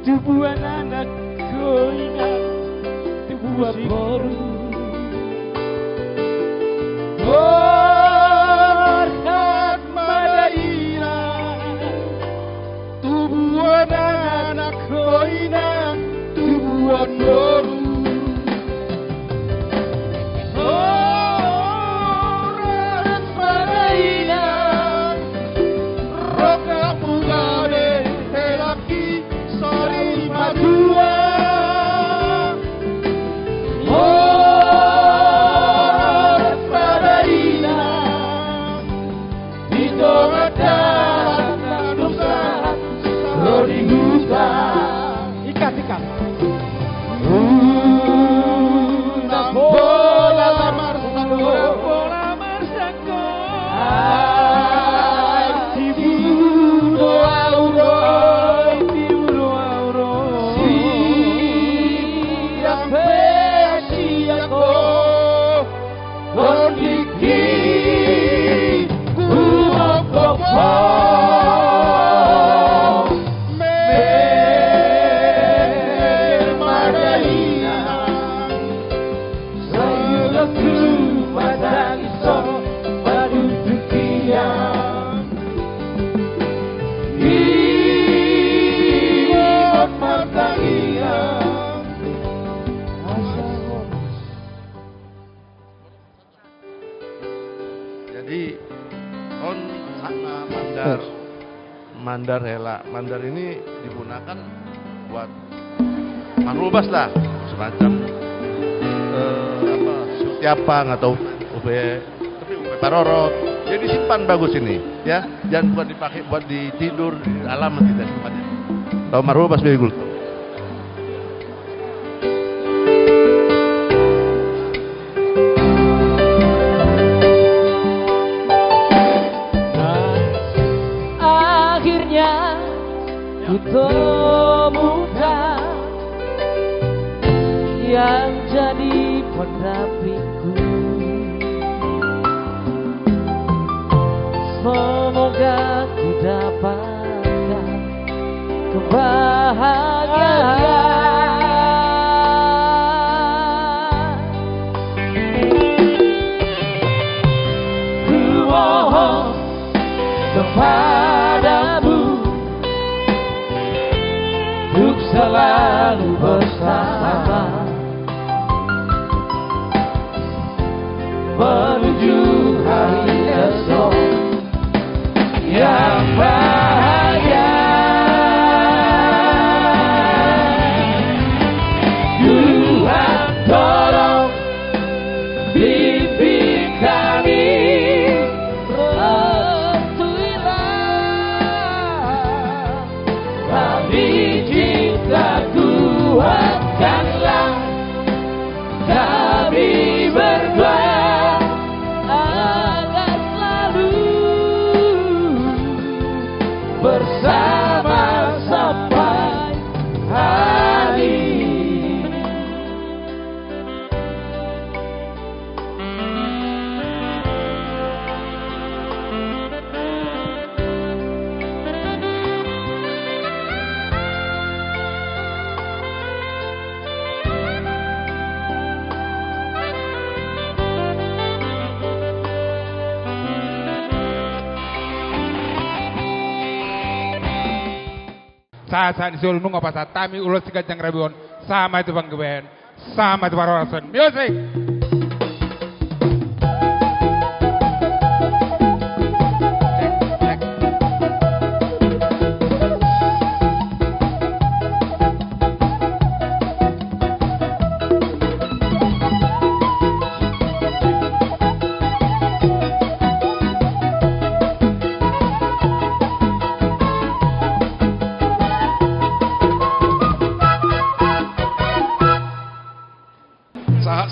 Tubuhan anak koina tubuh baru berkat Madinah tubuh anak koina tubuh baru berkat Madinah roka mugare helaki sari madua. Oh Jadi on sama mandar hela. Mandar ini digunakan buat manrubas lah, semacam Sutiapang atau tapi UP Parorot. Jadi simpan bagus ini, ya. Jangan buat dipakai buat tidur di alam, tidak simpan. Tahu marubas beli gulto. Akhirnya ku temukan yang jadi pendampingku. Semoga ku dapatkan kebahagiaan. Ku mohon kepadamu untuk selalu bersama menuju hari esok yang bahagia. Tuhan tolong bimbing kami, restuilah kami cinta, kuatkanlah kami berdua agar selalu bersama sampai hari. Saat Solo nunga pasat tami ulos tiga jang rabion sama itu bang geben sama itu parawasan music.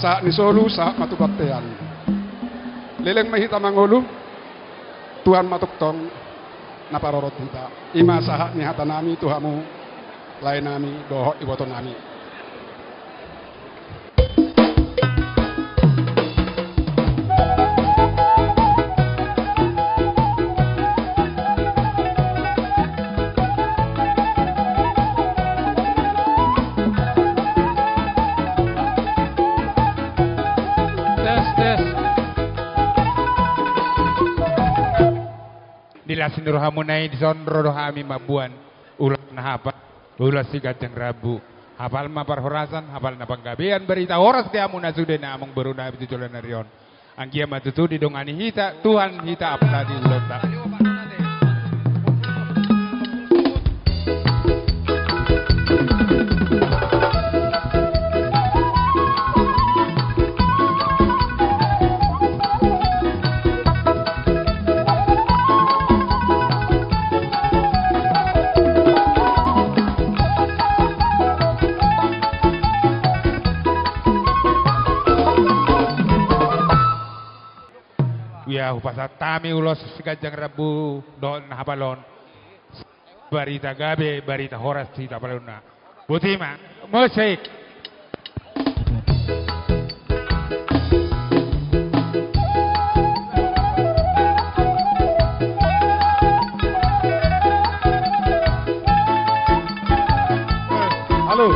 Sa ni Solo sa matubaktean. Leleng mahita mangulu Tuhan matuktong naparorot hita. Ima saha ni hata nami Tuhamu lain nami doho iboto nami. Dilasin rohamunai di son rohami mabuan ulah nahapa ulah sigat yang rabu hafal mapar horasan hafal na panggabean berita horas dia amuna sudah na among beruna itu jolan narion angkia matutu didongani hita Tuhan hita apa tadi ulah tak. Ya upasa tami ulos sikajang rabu don hapalon barita gabe barita horas tidak paluna butima musik. Halo.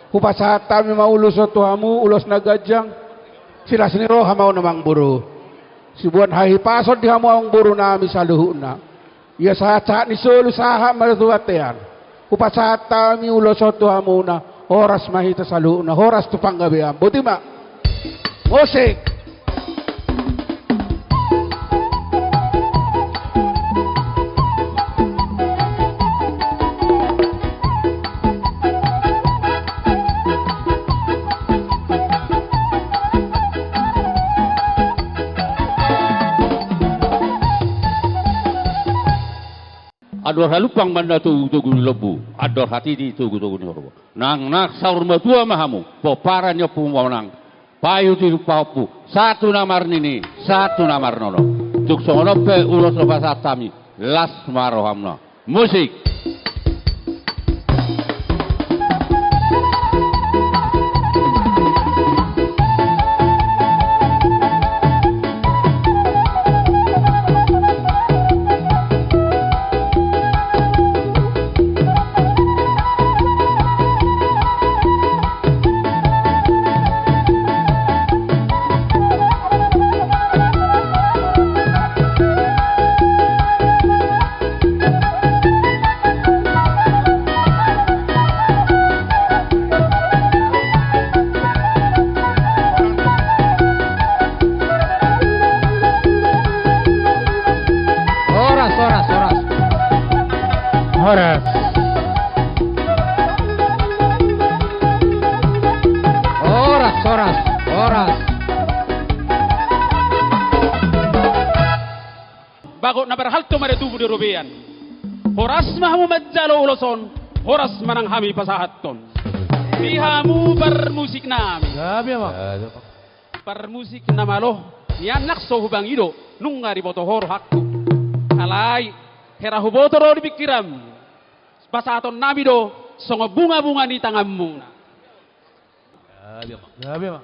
Upasa tami maulus Tuhamu ulos nagajang sila siniro hamaw namang buru. Sibuan hahi pasod di hamaw ang buru nami sa luhuna. Iya saat ni Solo saha maratuatean. Upasa tami ulos Tuhamu na oras mahita sa luhuna. Oras tu panggabiam. Buti ma. Musik. Ador halupang banda tugu lebu, ador hati di tugu nyorbo. Nang nak saur matua mahamu, poparannya pumonang, payu di papu, satu namar nini, satu namar nono. Tuk songonope ulos lepas atami, las marohamna. Musik. Horas. Horas. Bago na berhalto mare tubuh di robean. Horas mahamu majalo uloson, horas manang hami pasahaton. Pihamu bermusik nami. Gabi ama. Bermusik nama loh. Nianak so hubang ido, nungari boto hor hakku. Alai, hera huboto ro di pikiram. Pasahaton nami do, songo bunga-bunga di tanganmu. Gabi ama.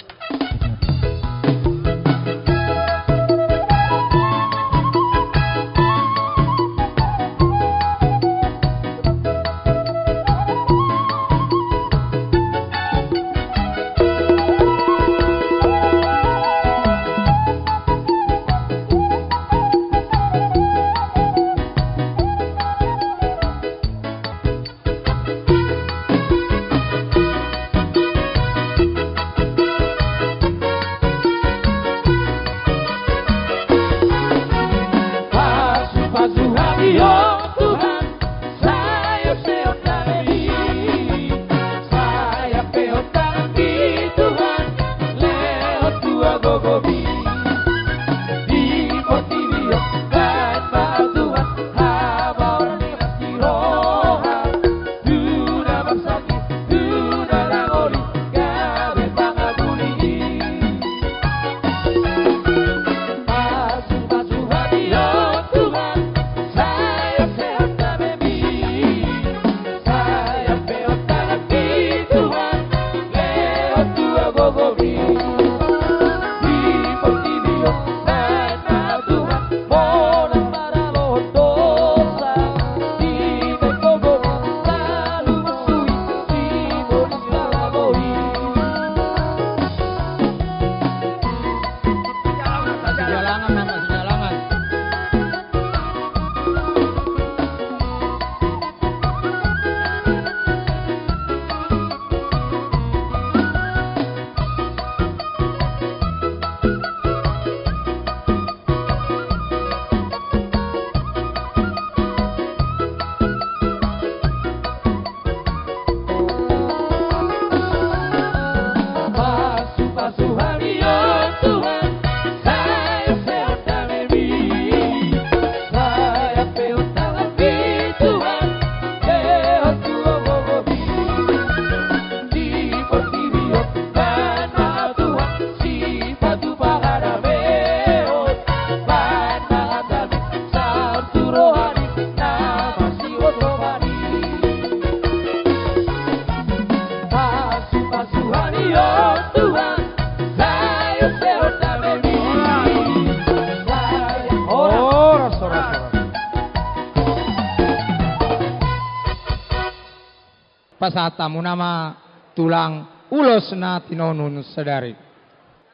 Pasatamu nama tulang ulos na tinonun sadari.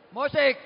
Musik.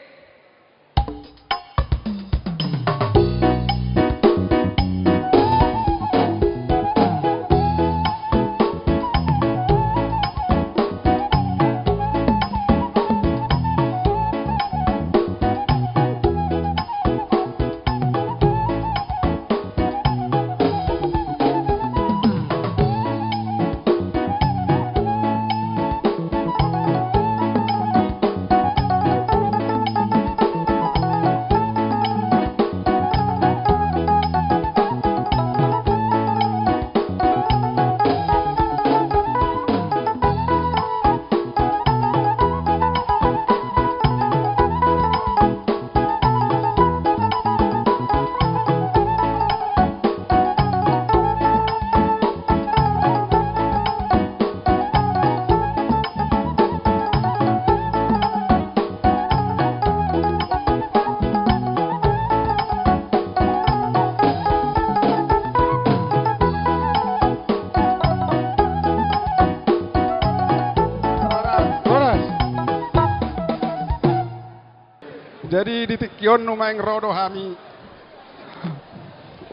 Jadi ditikyon numaing rodo hami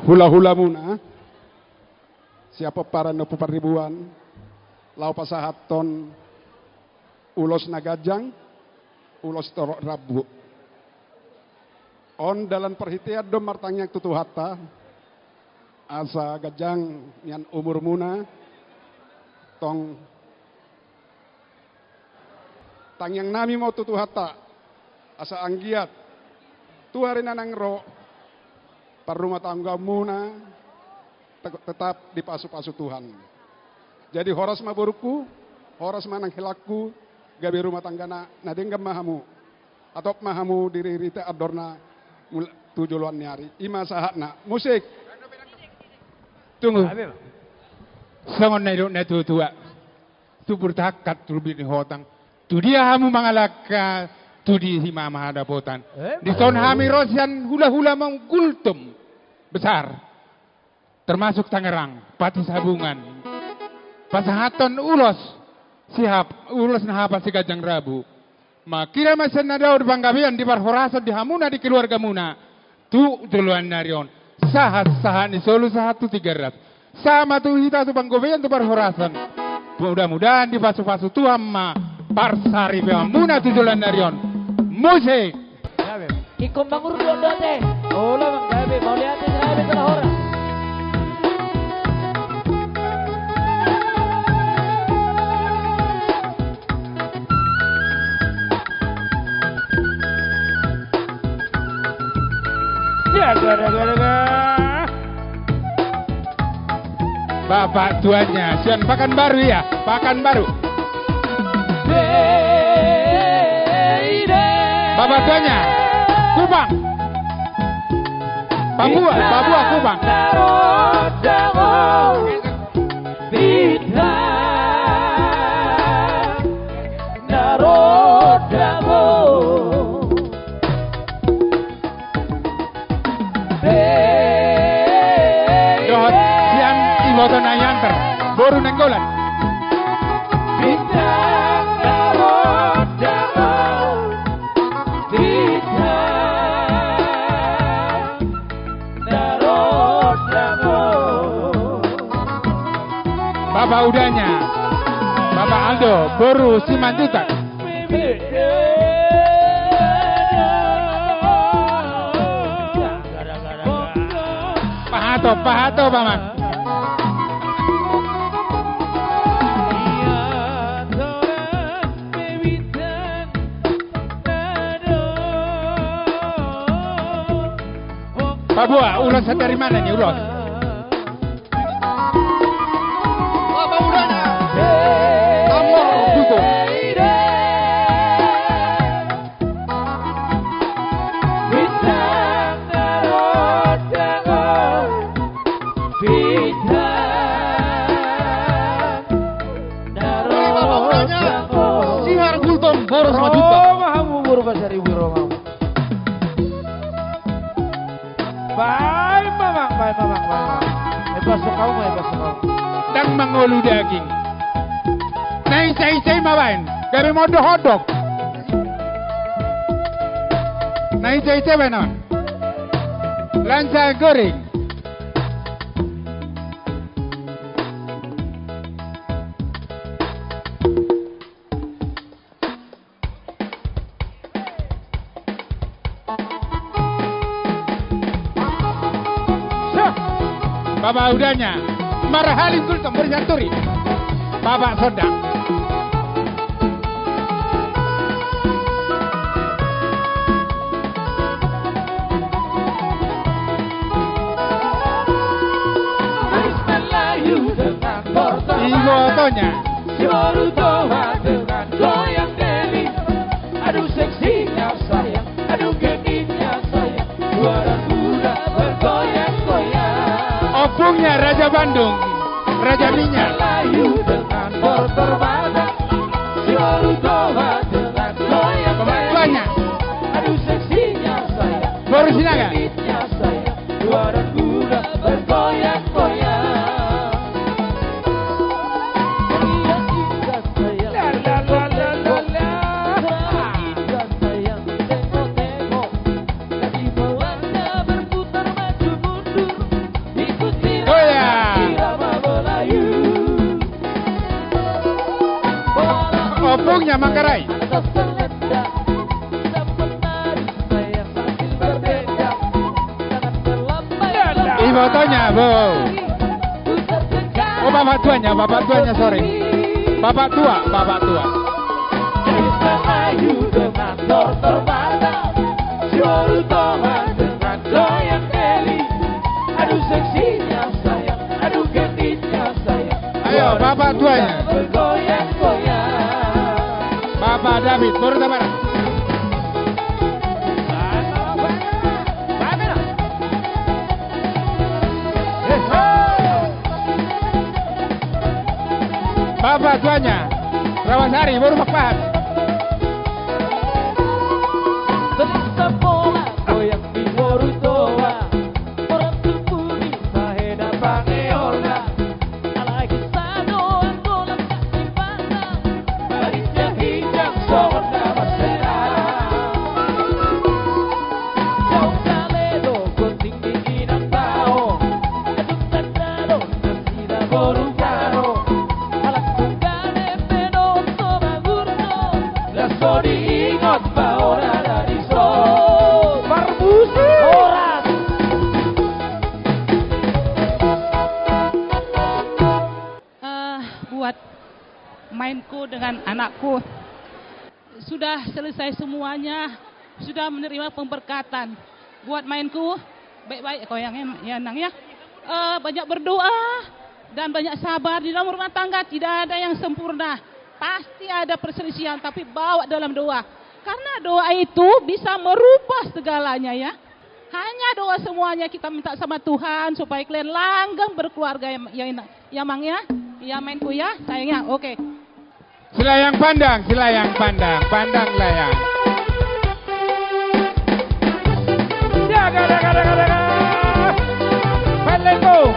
hula-hula muna. Siapa para nepu paribuan lau pasahaton ulos nagajang ulos torok rabu. On dalam perhitian dom martangyak tutu hatta asa gajang yang umur muna tong tangyang nami mau tutu hatta asa anggiat tu hari nanang ro par rumah tangga muna tetap dipasu-pasu Tuhan. Jadi horas maburuku, horas manang hilaku, gabi rumah tangga na denggam mahamu atau mahamu diri rite adorna tujuan nyari ima sahatna musik. Tunggu. Sangon na ilo tua. Tu bertakat turbin hotang. Tu dia hamu mangalaka tu di hima mahadapotan. Di son hami rosian hula-hula mengkultum besar. Termasuk Tangerang, Pati Sabungan. Pasahaton ulos sihap ulos nahapa si Gajang Rabu. Makira masen na daw banggabian di barhorasan di hamuna di keluarga muna. Tu duluan narion. Sahat ni solo satu 300. Sama tu hita tu banggobian tu barhorasan. Mudah-mudahan di pasu-pasu tu amma parsari muna tu duluan narion. Musik. Ikom bangur dote. Ola manggabe mau lihat sahabe salah orang. Bapak tuannya, sian Pakanbaru ya, Pakanbaru. Bapak tuannya, Kupang. Papua Kupang. Foto na yanter, baru nenggolan. Bintang darot darot, bintang darot darot. Bapak udahnya, Bapak Aldo, baru Simanjuta. Pahato, Paman. Pak Bua, ulos dari mana nih ulos? Apa udahnya? Amor butuh. Bintang darot darot, bintang darot darot. Singar Gultom, boros majuta. Oh, mahamu buru basari buru mahamu. Baik mamang. Pasok kau. Dan mengolu daging. Nai say mawain. Dari modo hodok. Nai say benon. Lansa goreng. Bapak udahnya, marahalin kultum bersanturi. Bapak Sodang. Ibu otonya. Baru toha dengan goyang deli. Aduh seksinya sayang, aduh genitnya sayang. Suara kuda bergoyang-goyang. Opungnya Raja Bandung, Raja Minyak. Melayu dengan motor badak. Baru toha dengan goyang-goyang. Aduh seksinya sayang, baru Sinaga. genitnya sayang. Suara kuda bergoyang-goyang. tuanya Manggarai. Ibu tuanya, Bu. Oh, bapak tuanya, sorry. Bapak tua. Ayu dengan motor mata, Juru Toman dengan goyang Kelly. Aduh seksinya sayang, aduh genditnya sayang. Ayo, bapak tuanya. Bergoyang-goyang. Bapak David, turun ke mana? Bapak tuanya, Rawasari, baru Pakpahat. Terisa bola goyang di Borutoa, orang tumpuni saheda pangeorga. Alagi sano andolan kasimpana, barisnya hijau sohor nama serang. Jauh kaledo gunting bikinan tao, aduk tandado nasida borujaro. Alat tunggane penoto bagurno, laso diingot bahora dari buat mainku dengan anakku sudah selesai semuanya, sudah menerima pemberkatan. Buat mainku baik-baik kau yang nang ya, banyak berdoa dan banyak sabar di dalam rumah tangga. Tidak ada yang sempurna, pasti ada perselisihan, tapi bawa dalam doa. Karena doa itu bisa merubah segalanya ya. Hanya doa semuanya kita minta sama Tuhan supaya kalian langgeng berkeluarga ya Mang ya. Ya mainku ya, sayangnya. Oke. Silayang pandang, pandang layang. Daga. Panleko.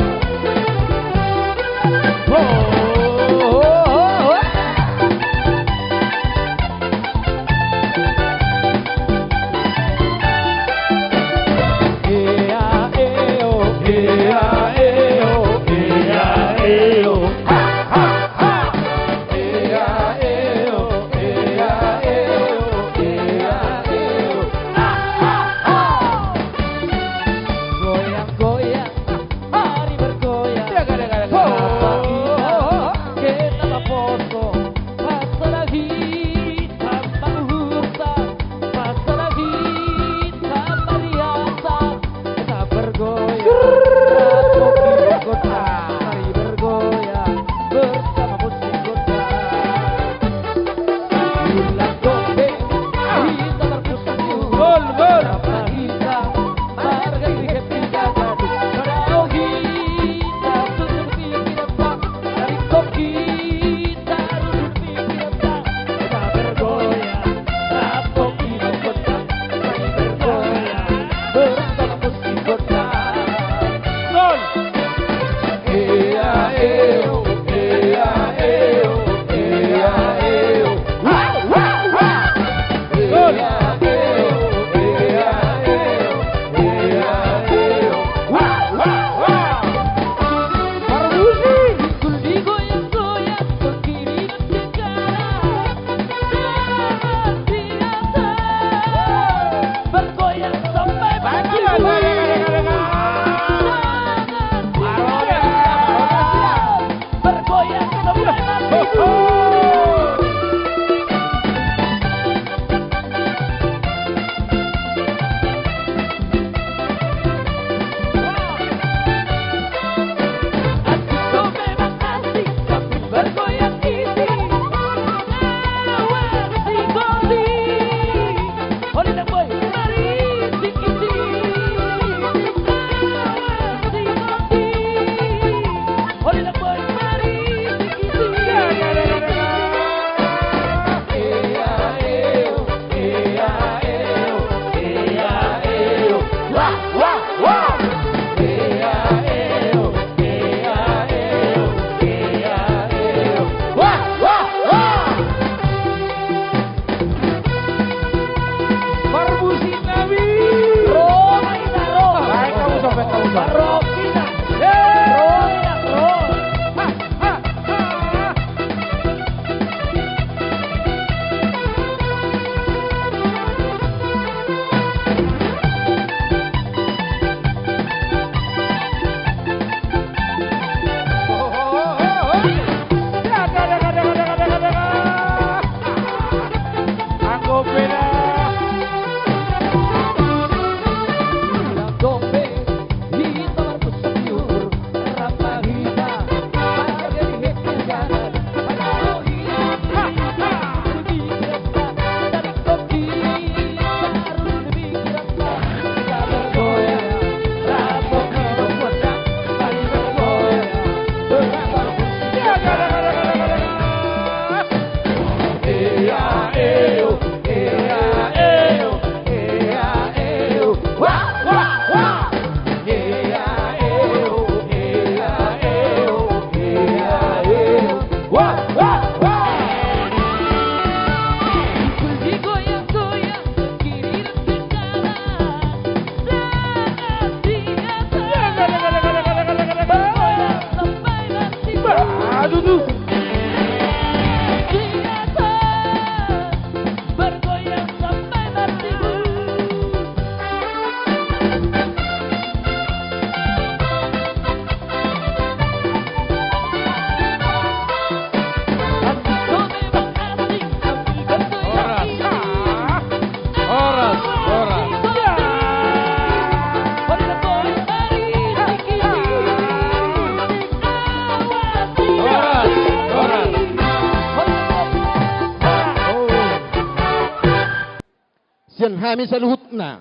sian hami saluhutna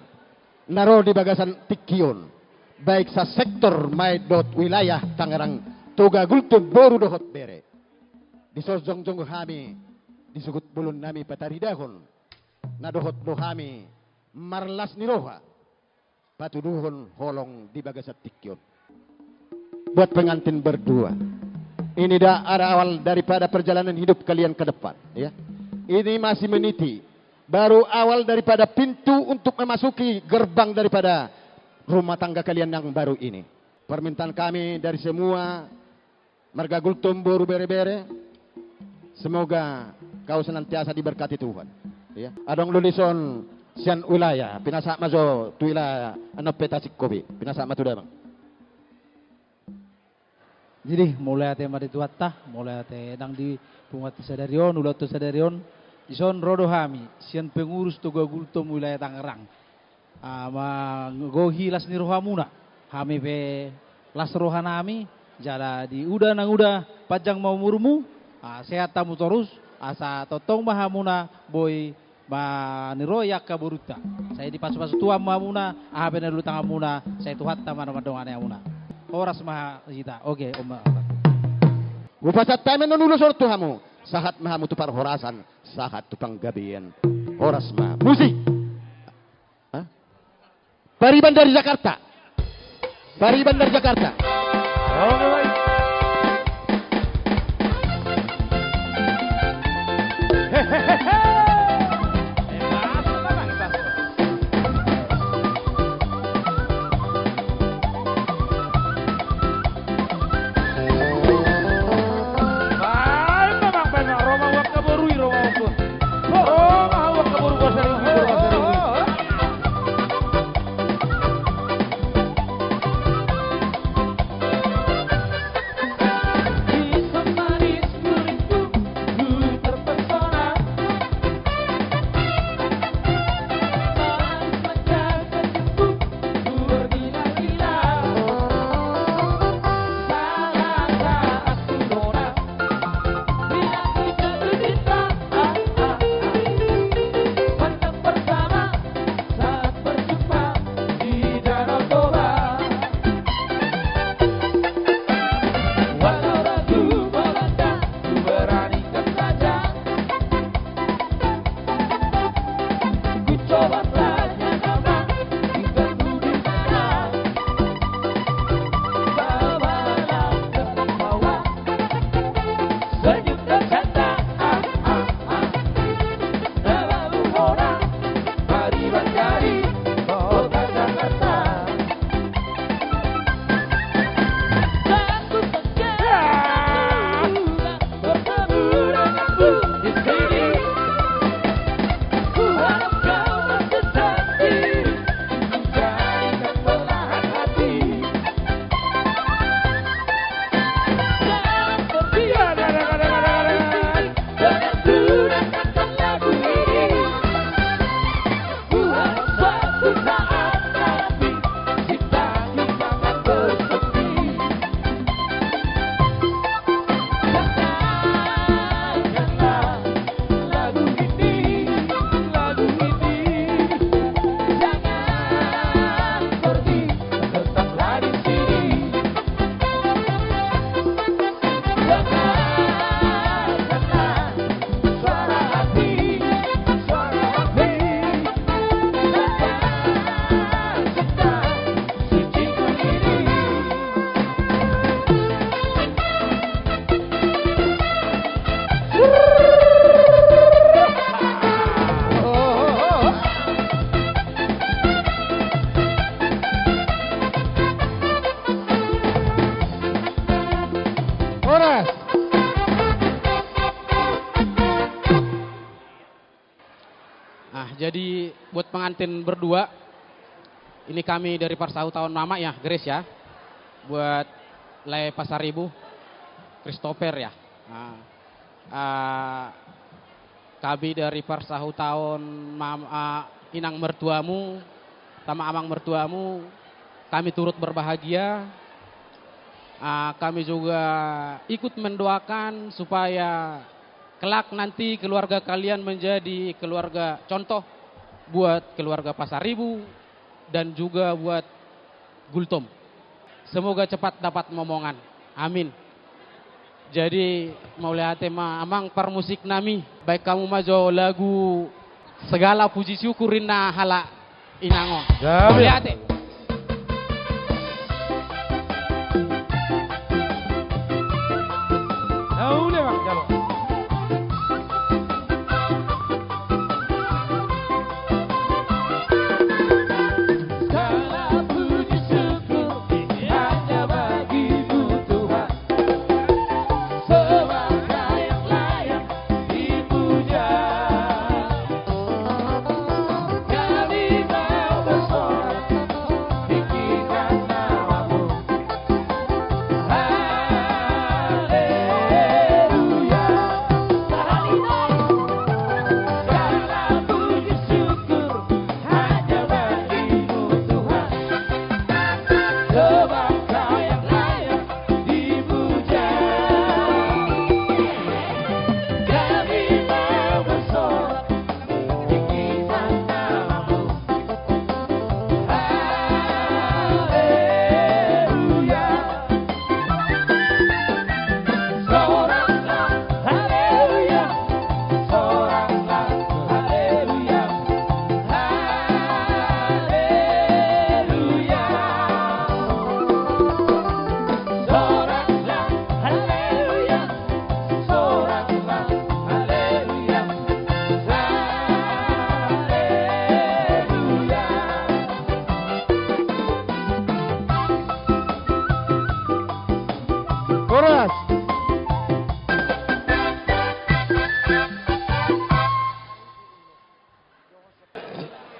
naro di bagasan Tikion baik sa sektor may dot wilayah Tangerang Toga Gultum Boru dohot bere di sosjong-jong hami disugut bulun nami pataridahon na dohot do hami marlas niroha patuduhon holong di bagasan Tikion. Buat pengantin berdua, ini dah awal daripada perjalanan hidup kalian ke depan, ya. Ini masih meniti, baru awal daripada pintu untuk memasuki gerbang daripada rumah tangga kalian yang baru ini. Permintaan kami dari semua marga Gultum Boru bere-bere, semoga kau senantiasa diberkati Tuhan. Ya. Adong lulison sian wilayah, pinasak mazo tuila anopeta sikkobi, pinasak matudamang. Jadi mulai ate mari tuatta, mulai ate nang di pungat sadarion, ulat sadarion, ison rodo hami, sian pengurus Toga Gultum wilayah Tangerang. Gohi las ni rohamuna, hami pe las rohanami, jala di udah nang udah pajang mau murmu, sehat tamu terus, asa totong mahamuna boy ba niroyak kaburuta. Saya di pasu-pasu tua mahamuna, ahaben dulu tangamuna, saya tuhatta mana-mana amuna. Oras maha kita. Oke, Om. Upasat tamen nunulus ortuhamu. Sahat mahamu tupar horasan. Sahat tupang gabian. Oras maha. Musik. Pariban dari Jakarta. Pariban dari Jakarta. Oke, baik. Hehehe. Jadi buat pengantin berdua, ini kami dari Parsahu tahun Mama ya, Grace ya. Buat Le Pasaribu, Christopher ya. Kami dari Parsahu tahun Mama, Inang mertuamu, sama Amang mertuamu, kami turut berbahagia. Kami juga ikut mendoakan supaya kelak nanti keluarga kalian menjadi keluarga contoh buat keluarga Pasaribu, dan juga buat Gultom. Semoga cepat dapat momongan. Amin. Jadi mau lihat tema amang permusik nami, baik kamu majo lagu segala puji syukurin na hala inangon. Mau lihat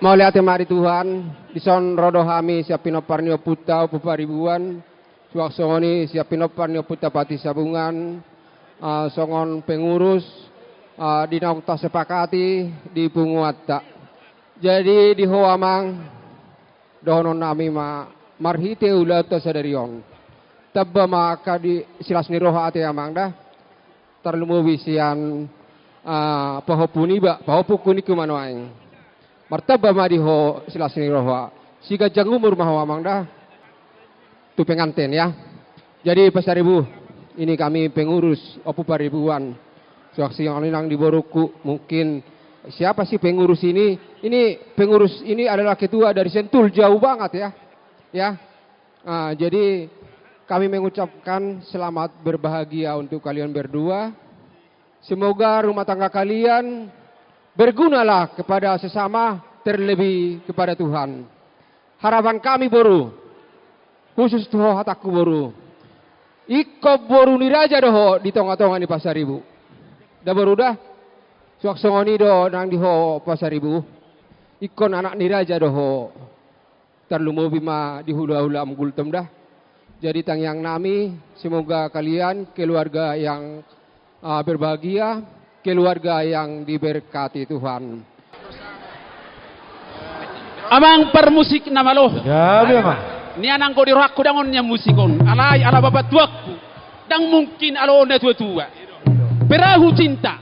mau lihat mari Tuhan, dison rodo hami siapin oparnio puta puparibuan, suak songoni siapin oparnio puta pati sabungan, songon pengurus, dinauta sepakati di punguata. Jadi di hoamang dohonon nami ma marhite ulata sadarion. Tabba maka di silas ni roha ate amang dah, terlumu wisian pahopuni ba, pahopukuni kumanoaing. Martaba madiho silasini rohwa. Siga jang umur maho amang dah. Tu pengantin ya. Jadi Pasaribu, ini kami pengurus opu paribuan. Suaksi yang linang di Boruku, mungkin siapa sih pengurus ini? Ini pengurus ini adalah ketua dari Sentul, jauh banget ya. Ya. Jadi kami mengucapkan selamat berbahagia untuk kalian berdua. Semoga rumah tangga kalian bergunalah kepada sesama, terlebih kepada Tuhan. Harapan kami boru, khusus tuh hataku boru. Iko boru ni raja doho di tonga-tonga di Pasaribu. Dah boru dah, suak songoni do nang diho Pasaribu. Ikon anak ni raja doho, terlumu bima di hula-hula Gultom dah. Jadi tangyang nami, semoga kalian keluarga yang berbahagia, keluarga yang diberkati Tuhan. Amang permusik nama lo. Ya, memang. Ni anang ko dirakku dangonnya musikon. Alai ala babat tuaku. Dang mungkin alo na tua-tua. Perahu cinta.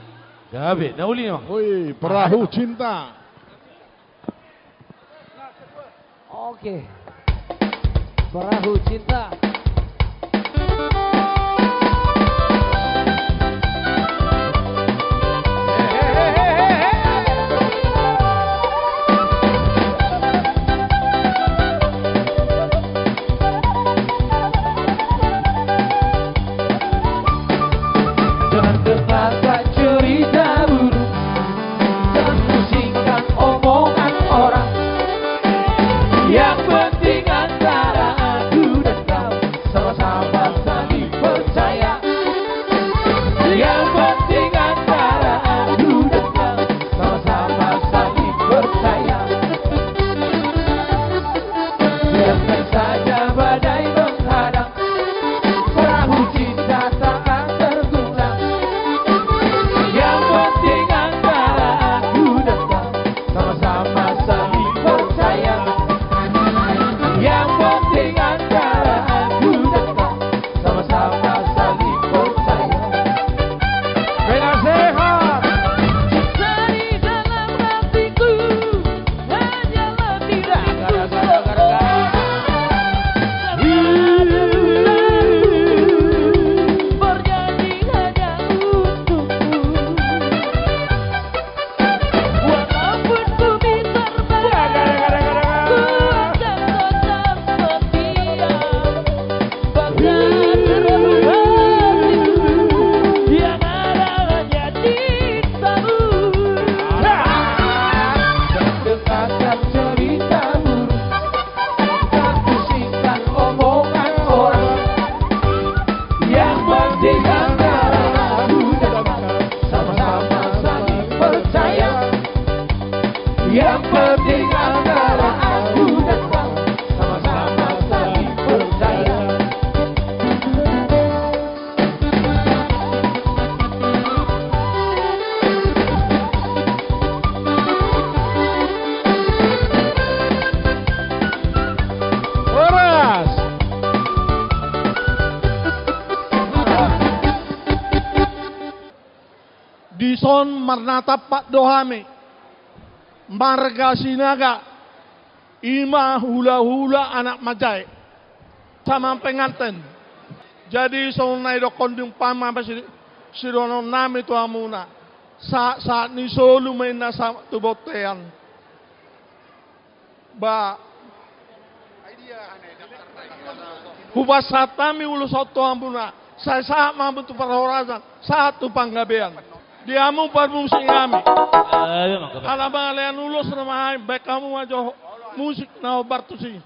Gabe, nauli memang. Woi, perahu cinta. Oke. Perahu cinta. Yang penting antara aku dan kau. Dison marnata Pak Dohame. Marga Sinaga. Ima hula-hula anak majai. Sama pengantin. Jadi sonai do kondung pama si dono nami tu amuna. Saat ni solu main nasa tu botean. Ba Hubasatami ulu soto ambuna. Saya saat mampu tu parahorazan. Satu panggabean. Diamu parmusik kami. Alabang alian ulus ramai. Baik kamu aja musik na obartusi.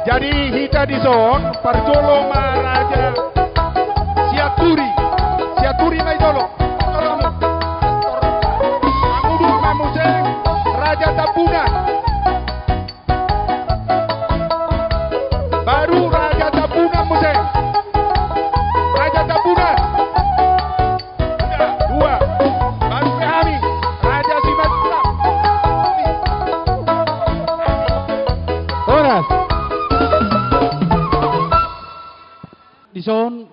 Jadi hita di zon parjolo maraja siaturi mai jolo amudu mamuseng raja Tabuna baru raja Tabuna museng raja Tabuna dua baru kami raja Simatera Horas Dison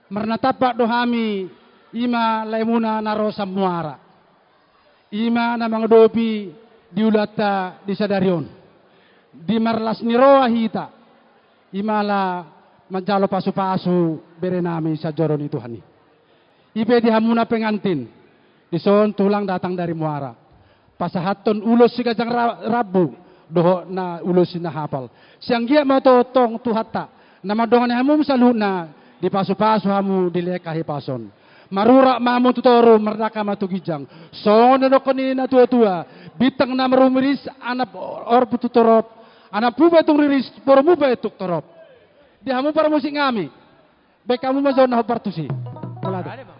marnatapak dohami ima laimuna naro samuara. Ima na mga dopi diulata di sadarion. Di marlas ni roa hita. Ima la manjalo pasu-pasu berenami sa joron itu hani. Ipe di hamuna pengantin. Dison tulang datang dari muara. Pasahaton ulos si kajang rabu. Doho na ulos si nahapal. Siang gia matotong tuhata. Nama dongan hamu saluna di pasu-pasu hamu dilekahi pason. Marura mamu tutoru merdaka matu gijang. Sono dokoni na tua-tua. Bitang na marumiris anak orpu tutorop. Anak puba tung riris poromu ba tuk torop. Di hamu para musik ngami. Baik kamu mazona hopartusi. Mulado.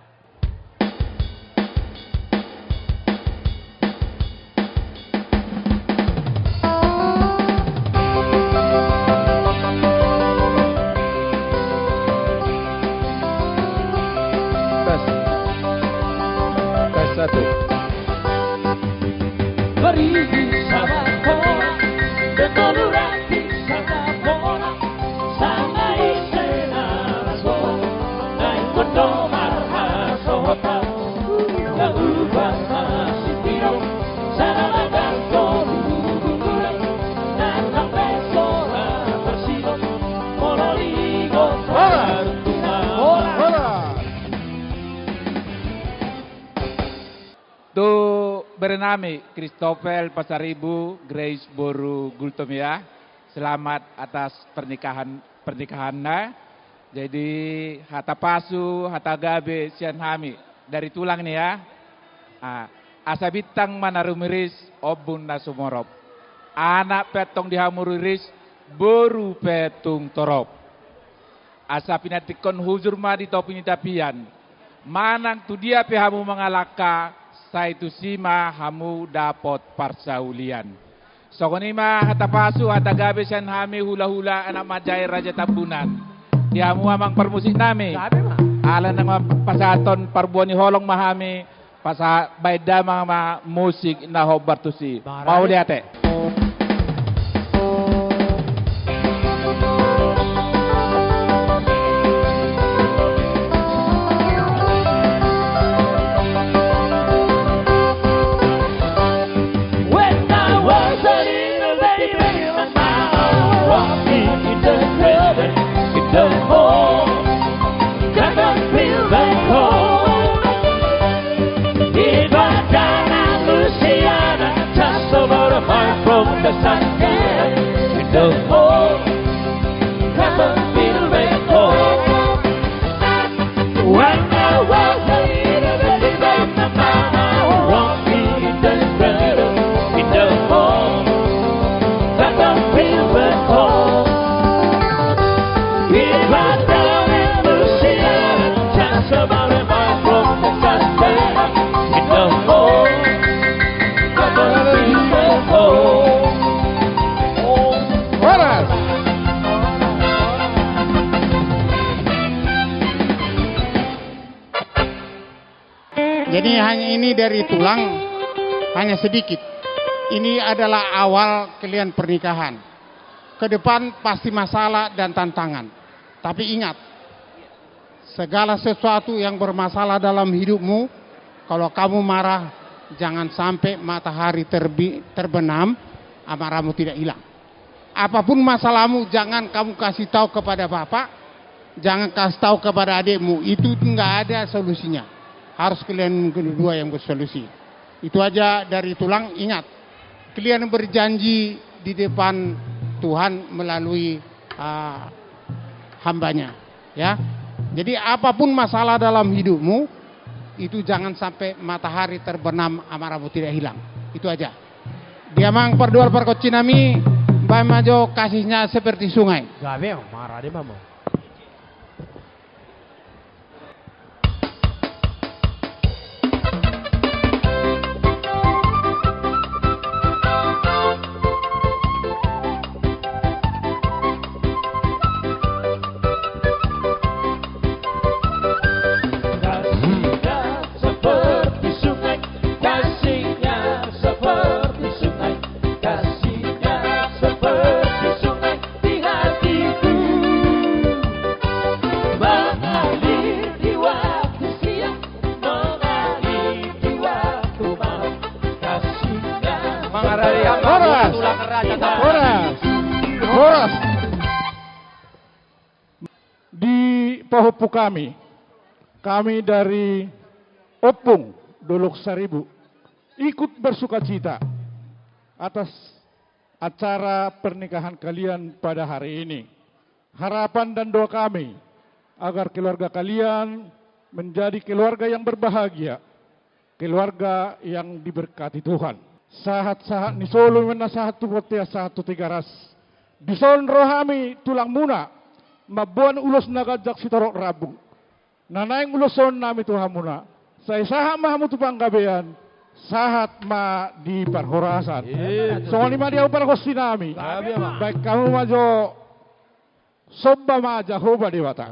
Satu. Beridi sama bola, bertolurati sama bola, sama isena rasola, naik kondomar hasohota, laubah masitiro, sana lagang tolugura, natang pesora bersino, mololigo partuna. Tu berenami Christopher Pasaribu Grace Boru Gultomia. Selamat atas pernikahannya. Jadi hata pasu, hata gabe, sian hami dari tulang nih ya. Asa bitang manarumiris obun nasumorop. Anak petong dihamuriris boru petung torop. Asa pinatikon huzur ma di topini tapian. Manang tu dia pehamu mengalaka. Sa itu sima hamu dapat parsaulian. Sokonima hata pasu hata gabe sian hami hula-hula anak majai raja Tabunan. Di hamu amang permusik nami. Ala nang pasaton parbuani holong mahami pasa baida mga musik na hobartusi. Mau liate. My Jadi hanya ini dari tulang, hanya sedikit. Ini adalah awal kalian pernikahan. Ke depan pasti masalah dan tantangan. Tapi ingat, segala sesuatu yang bermasalah dalam hidupmu, kalau kamu marah, jangan sampai matahari terbenam, amarahmu tidak hilang. Apapun masalahmu, jangan kamu kasih tahu kepada bapak, jangan kasih tahu kepada adikmu. Itu nggak ada solusinya. Harus kalian kedua yang bersolusi. Itu aja dari tulang. Ingat, kalian berjanji di depan Tuhan melalui hambanya, ya. Jadi apapun masalah dalam hidupmu, itu jangan sampai matahari terbenam, amarahmu tidak hilang. Itu aja. Dia mang perdual perkocinami, Mbak Majo kasihnya seperti sungai. Gabe marah deh mama. Horas di Pahupu kami dari Opung Dolok Seribu ikut bersukacita atas acara pernikahan kalian pada hari ini. Harapan dan doa kami agar keluarga kalian menjadi keluarga yang berbahagia, keluarga yang diberkati Tuhan. Sahat-sahat ni solo mena satu botia satu tiga ras. Bison rohami tulang muna, mabuan ulos nagajak sitorok rabung. Nanaing uloson nami Tuhan muna. Saya sahat mahamu tupang gabean, sahat ma di parhorasan. Soalnya ma dia upar kosti nami. Baik kamu majo sobba ma aja hoba di bata.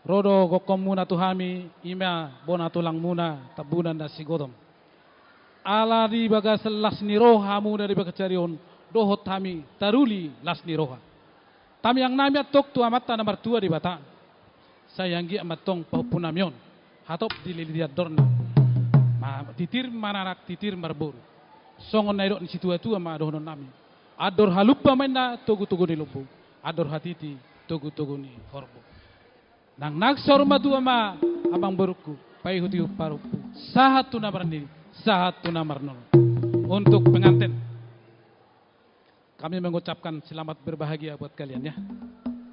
Rodo gokom muna tuhami ima bona tulang muna tabunan da sigodom. Ala di baga selas ni roha muna di baga carion dohot hami taruli las ni roha. Tami yang nami atok tu amata nomor 2 di Bataan. Sayanggi amatong pahupunamion hatop di liliat dorna. Ma titir manarak titir marbur. Songon naidok ni situ tu ama dohonon nami. Ador halupa maina tugu-tugu ni lupu. Ador hatiti tugu-tugu ni horbo. Nang nagsor madua ma abang beruku. Pai hutiu parupu. Sahat tu namar nini. Sahat tu namar nol. Untuk pengantin. Kami mengucapkan selamat berbahagia buat kalian ya.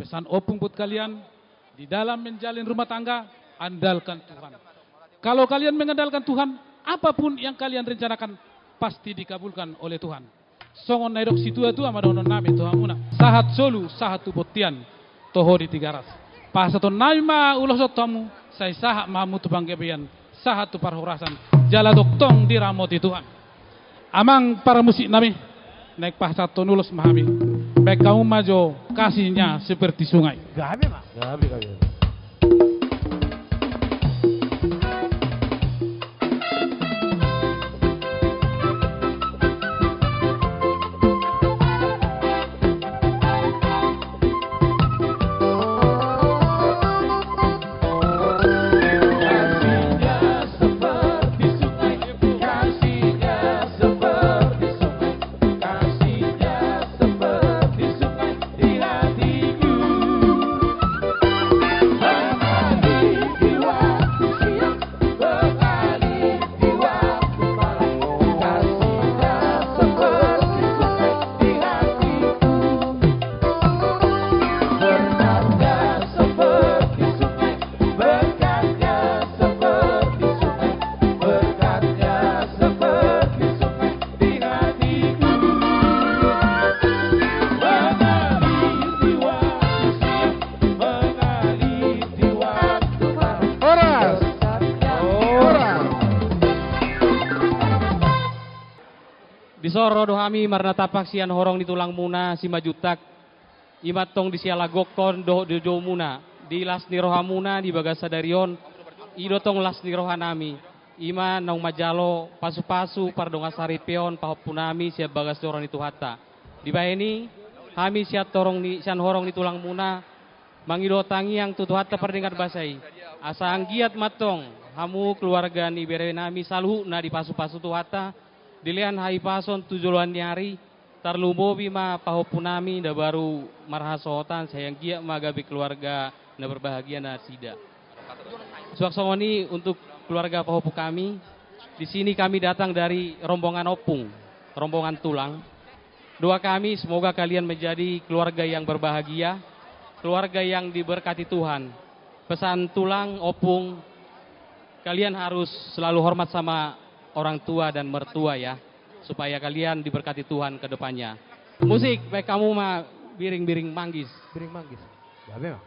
Pesan opung buat kalian. Di dalam menjalin rumah tangga. Andalkan Tuhan. Kalau kalian mengandalkan Tuhan. Apapun yang kalian rencanakan. Pasti dikabulkan oleh Tuhan. Songon naidok situ itu amadonon nami Tuhan muna. Sahat solu, sahat tu botian. Toho di tigaras. Pasaton naima ulosot tamu. Saya sahat mamu tu banggebian. Sahat tu parhorasan. Jala doktong diramoti Tuhan. Amang para musik nami. Naik pasaton ulos mahami. Baik kamu majo kasihnya seperti sungai. Gabi mak. Gabi. Disoro dohami marna tapak sian horong di tulang muna si majutak. Imatong di siala gokon doh dojo muna. Di las ni rohamuna di bagas sadarion. Idotong las ni rohanami. Ima naung majalo pasu-pasu pardonga saripion pahopunami siap bagas dorong itu hata. Di baheni kami siat torong ni sian horong di tulang muna. Mangidotangi yang tutu hata perdingat basai. Asa anggiat matong. Hamu keluarga ni berenami saluh na di pasu-pasu tu hata. Dilian hai pason tujuan nyari tarlumobi ma pahopunami da baru marhasotan sayang gia magabi keluarga na berbahagia na sida. Suaksongoni untuk keluarga pahopu kami. Di sini kami datang dari rombongan opung, rombongan tulang. Doa kami semoga kalian menjadi keluarga yang berbahagia, keluarga yang diberkati Tuhan. Pesan tulang opung, kalian harus selalu hormat sama orang tua dan mertua ya, supaya kalian diberkati Tuhan ke depannya. Musik, baik kamu mah biring-biring manggis. Biring manggis. Gabe mah.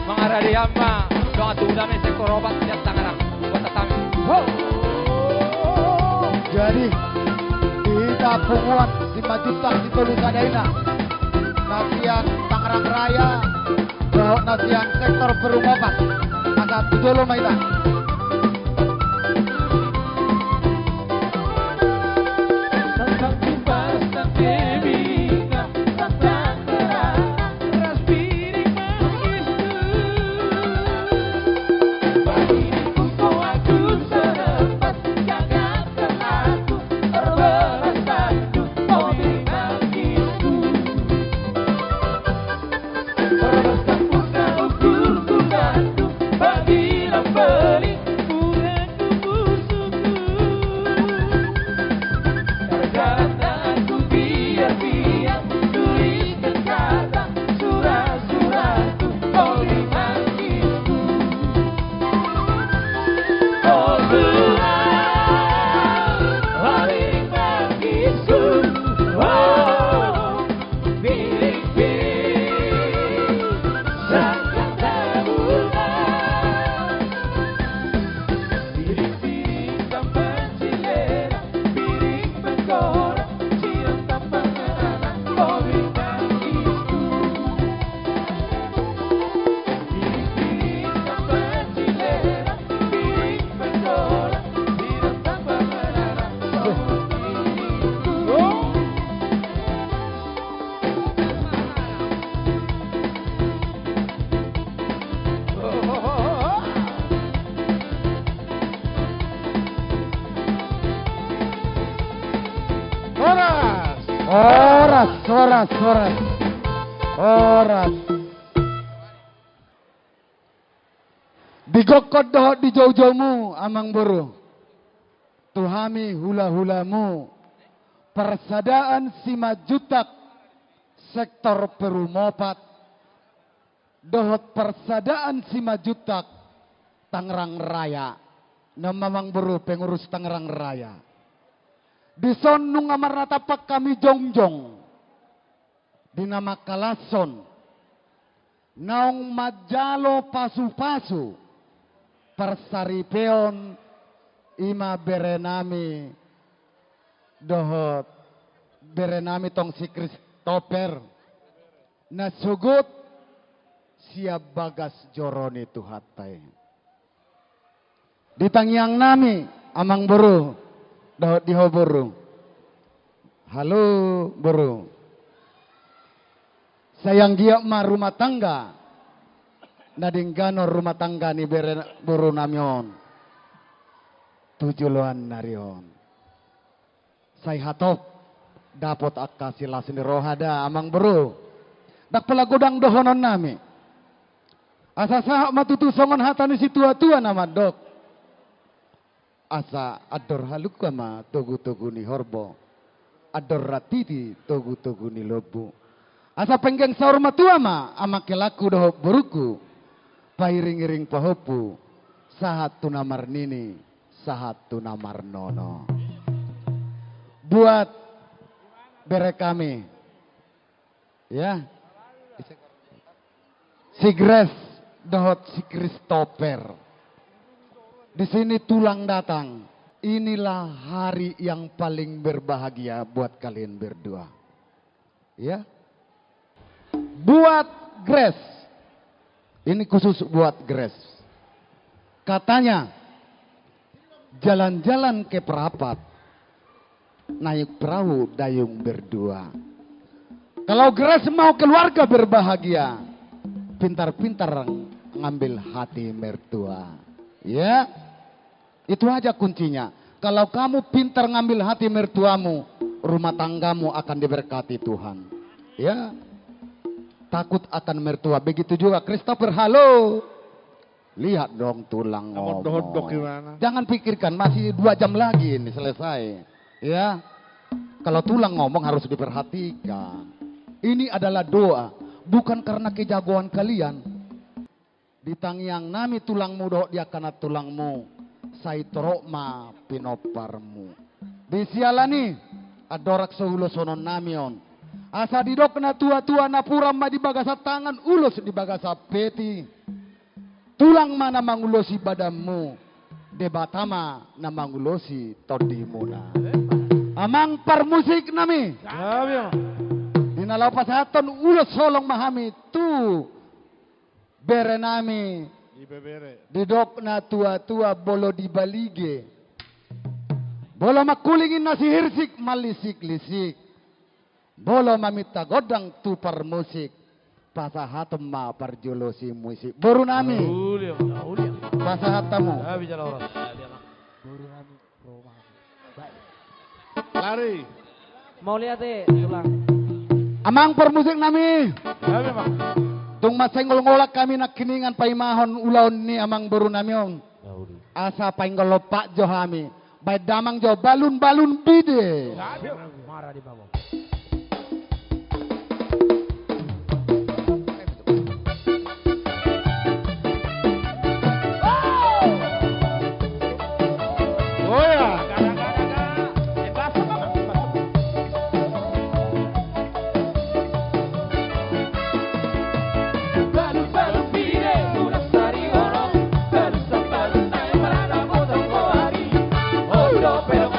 Mga radiyama, doa tuda may sekorobat siya tangarang. Buat tatami. Jadi kita penguat si Majutak si Tolusadena. Nasian Tangerang Raya, nasian sektor perumahan, agak Tudolo Maidan. Tentang kipas dan kebina, tentang terang, ras piring mangistu. Bagi diriku aku serempat, jangankan aku terbelas tandu, oh piring mangistu. Berbesar pun ukur ku gandu, bagi lambeli Oras. Digokod dohot di jauh-jauhmu, amang boro. Tuhami hula-hulamu. Persadaan simajutak sektor perumopat. Dohot persadaan simajutak Tangerang Raya. Namamang boro pengurus Tangerang Raya. Dison nung amarnatapak kami jongjong. Dinama Kalason. Naong majalo pasu-pasu. Persaripeon ima berenami dohot berenami tong si Christopher nasugut siap bagas joroni tuhatai ditangyang nami amang boro dohot dihoboro halo boro sayang giyak ma rumah tangga nading ganor rumah tangga ni boro namion tujuloan narion say hatop dapot akka sila sini rohada amang bro dak pelagodang dohonon nami asa sahak matutu songon hatani si tua-tua nama dok asa ador haluk kama togu-togu ni horbo ador ratiti togu-togu ni lobu asa penggeng saur matua ma amakelaku doho buruku pairing-iring pahopu sahat tunamar nini sahat tunamar nono buat bere kami ya si Grace dohot si Christopher di sini tulang datang inilah hari yang paling berbahagia buat kalian berdua ya buat Grace. Ini khusus buat Grace. Katanya, jalan-jalan ke perapat, naik perahu dayung berdua. Kalau Grace mau keluarga berbahagia, pintar-pintar ngambil hati mertua. Ya, itu aja kuncinya. Kalau kamu pintar ngambil hati mertuamu, rumah tanggamu akan diberkati Tuhan. Ya. Takut akan mertua. Begitu juga Christopher, halo. Lihat dong tulang ngomong. Jangan pikirkan masih 2 jam lagi ini selesai. Ya. Kalau tulang ngomong harus diperhatikan. Ini adalah doa. Bukan karena kejagoan kalian. Ditangyang nami tulangmu doh dia karena tulangmu. Saitorok ma pinoparmu. Disialani. Adorak sehulo sonon namion. Asa didok na tua-tua na puram ma di bagasa tangan ulos di bagasa peti. Tulang mana mangulosi badanmu. Debatama na mangulosi todimu na. Amang parmusik nami. Dinalaw pasaton ulos solong mahami tu. Bere nami. Didok na tua-tua bolo di balige. Bolo makulingin na si hirsik malisik-lisik. Bolo mamita godang tupar musik. Pasahatem ma parjolosi musik. Boru nami. Pasahatamu. Lari. Mau lihat tulang. Amang permusik nami. Tung masenggol ngolak kami nak kiningan paimahon ulaon ni amang boru namion. Asa painggol Pak Johami. Baik damang jo balun-balun bide. Marah di bawah. Pero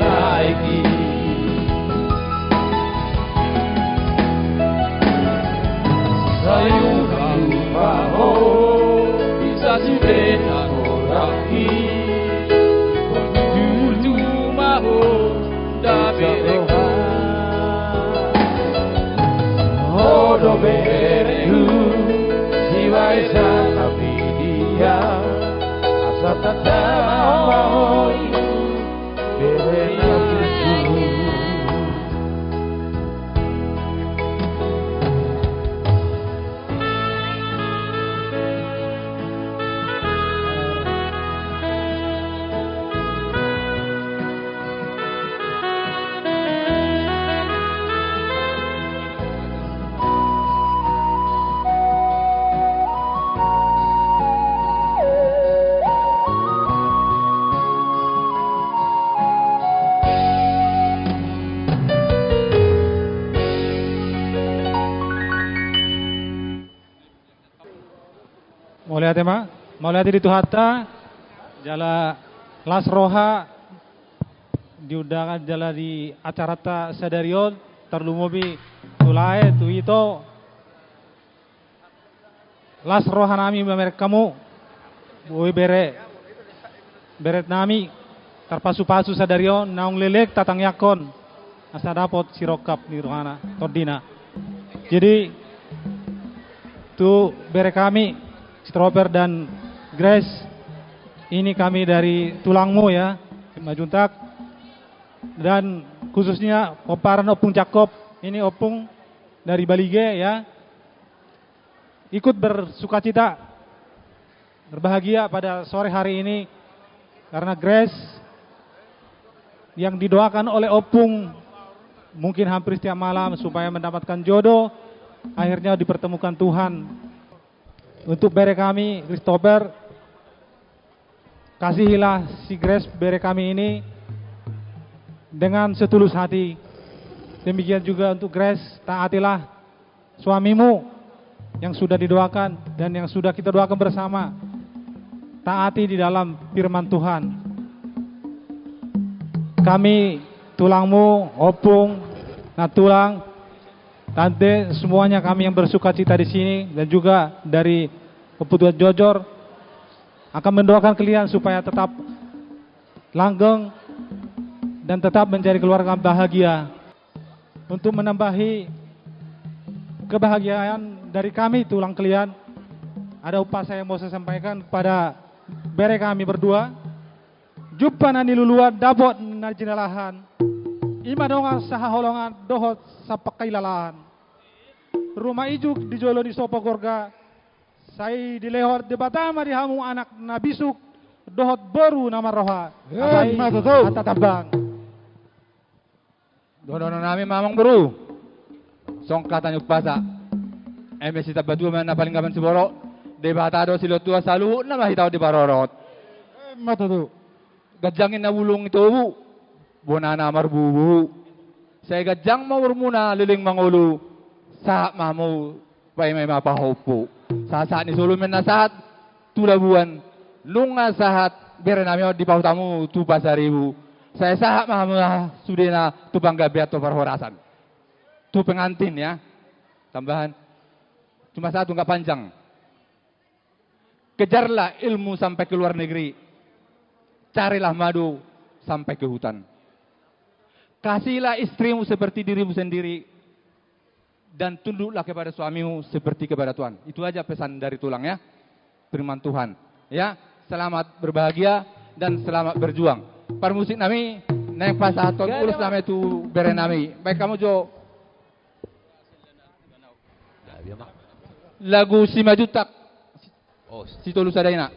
naiki sayung kalupaho bisa sibeta koraki kudu maho dabeha odo berehu jiwa isa tapi dia asa tatamaho berena tuju. Mauliate di Tuhata, jala Las Roha, diundangan jala di acara Sadarion, terlumubi tulae tu itu Las Roha nami memerek kamu, bui beret nami, terpasu-pasu Sadarion, naung lelek tatang yakon, asa dapot sirokap di rohana, tordina. Jadi, tu bere kami, Stroper dan Grace, ini kami dari Tulangmu ya, Majuntak, dan khususnya Oparan Opung Cakop, ini Opung dari Balige ya, ikut bersukacita, berbahagia pada sore hari ini, karena Grace yang didoakan oleh Opung mungkin hampir setiap malam supaya mendapatkan jodoh, akhirnya dipertemukan Tuhan. Untuk bere kami, Christopher, kasihilah si Grace bere kami ini dengan setulus hati. Demikian juga untuk Grace, taatilah suamimu yang sudah didoakan dan yang sudah kita doakan bersama. Taati di dalam firman Tuhan. Kami, Tulangmu, Opung, Natulang, Tante, semuanya kami yang bersuka cita di sini dan juga dari Keputuan Jojor akan mendoakan kalian supaya tetap langgeng dan tetap menjadi keluarga bahagia. Untuk menambahi kebahagiaan dari kami tulang kalian, ada upah saya yang mau saya sampaikan kepada bere kami berdua. Jumpa nani luluan dabot na jinalahan. Ima donga saha holongan dohot sa pakailalahan. Rumah ijuk di jolo di sopo gorga. Saya di lehor di batama di hamu anak nabisuk dohot baru nama roha. Atai tabang. Dono nami mamang bro. Songkatan upasa. MSC tabatu man na paling gaman siboro. Debatado silo tua salu na mahitaw di barorot. Matutu. Gajangin na wulong ito bu. Bonana marbubu. Saya gajang mawar muna liling mangulu. Sa mamu pay may mapahopo. Sa ni sulumen na sahat tulabuan. Lunga sahat bere nami di pautamu tu pasaribu. Saya sahat mamu sudena tu bangga beato parhorasan. Tu pengantin ya. Tambahan. Cuma satu nggak panjang. Kejarlah ilmu sampai ke luar negeri. Carilah madu sampai ke hutan. Kasihlah istrimu seperti dirimu sendiri. Dan tunduklah kepada suamimu seperti kepada Tuhan. Itu aja pesan dari Tulang ya. Firman Tuhan. Ya, selamat berbahagia dan selamat berjuang. Permusik nami, naik pasaton, urus nami itu bere nami. Baik kamu Jo. Lagu si Majutak. Oh, si Tolu Sadaina.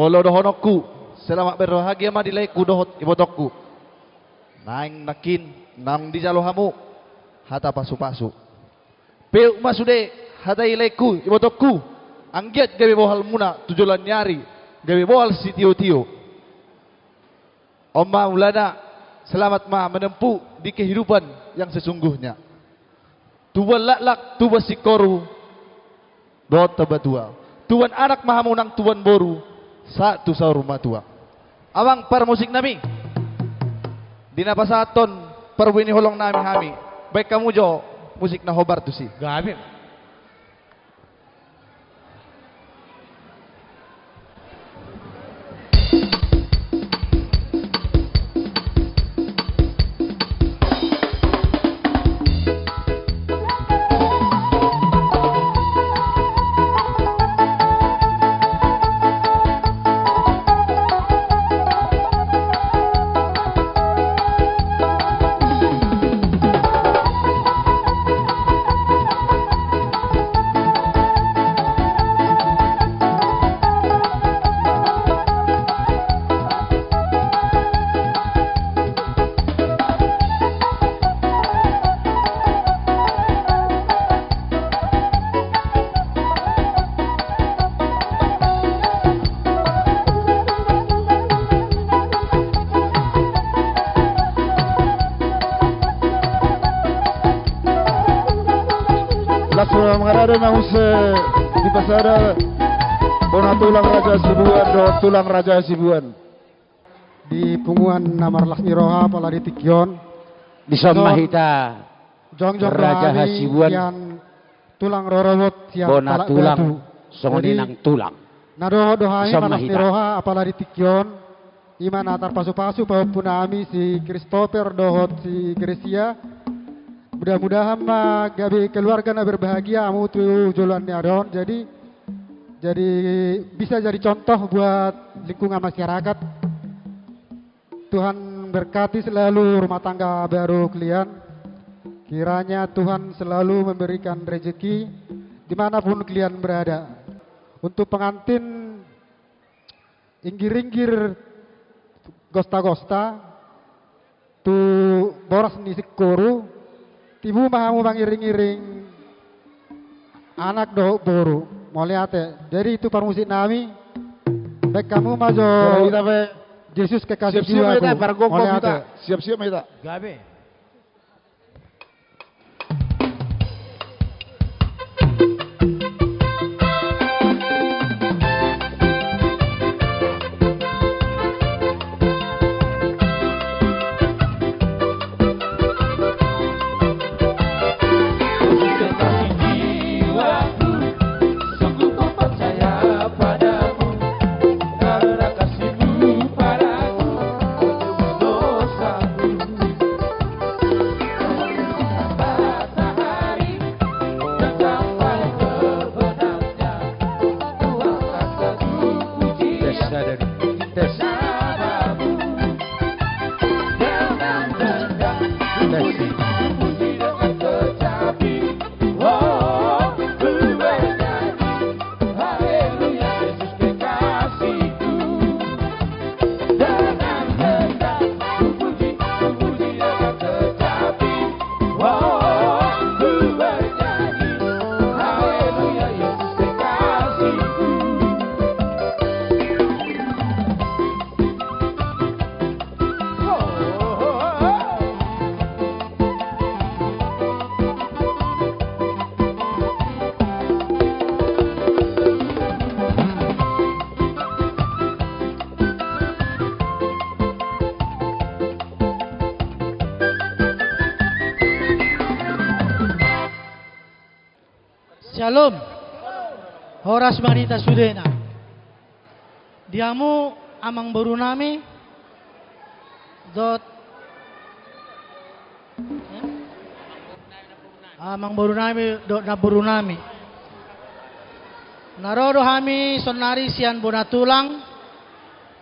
Sungolo dohonokku. Selamat berbahagia madilaiku dohot ibotokku. Naing nakin nang di jalohamu hata pasu-pasu. Peu masude hata ilaiku ibotokku. Anggiat gawe bohal muna tujulan nyari. Gawe bohal si tio-tio. Oma Maulana, selamat ma menempuh di kehidupan yang sesungguhnya. Tuan laklak, tuan sikoru, dot tabatua. Tuan anak mahamunang tuan boru, satu sahur rumah tua. Awang par musik nami. Dina pasaton perwini holong nami hami. Baik kamu jo musik na hobar tu si. Gabi. Mengarada nahuse di pasara Bona tulang Raja Sibuan do tulang Raja Sibuan di punguan namar Lasni Roha pala di Tikyon di Somahita Jongjong Raja Hasibuan yang tulang rorowot yang Bona tulang songoninang tulang nado dohai Lasni Roha apala di Tikyon iman atar pasu-pasu punami si Christopher dohot si Grecia. Mudah-mudahan gabi keluarga na berbahagia mutu joluan adon. Jadi bisa jadi contoh buat lingkungan masyarakat. Tuhan berkati selalu rumah tangga baru kalian. Kiranya Tuhan selalu memberikan rezeki dimanapun kalian berada. Untuk pengantin inggir-inggir gosta-gosta tu boras nisik koru. Tibu mahamu mangiring-iring anak do boru moliate. Jadi itu permusik nami. Baik kamu majo Yesus kekasih jiwa aku. Moliate. Siap-siap kita. Gabe. Shalom. Horas Marita Sudena. Diamu amang baru nami dot amang baru nami dot na baru nami. Narodo hami sonari sian bona tulang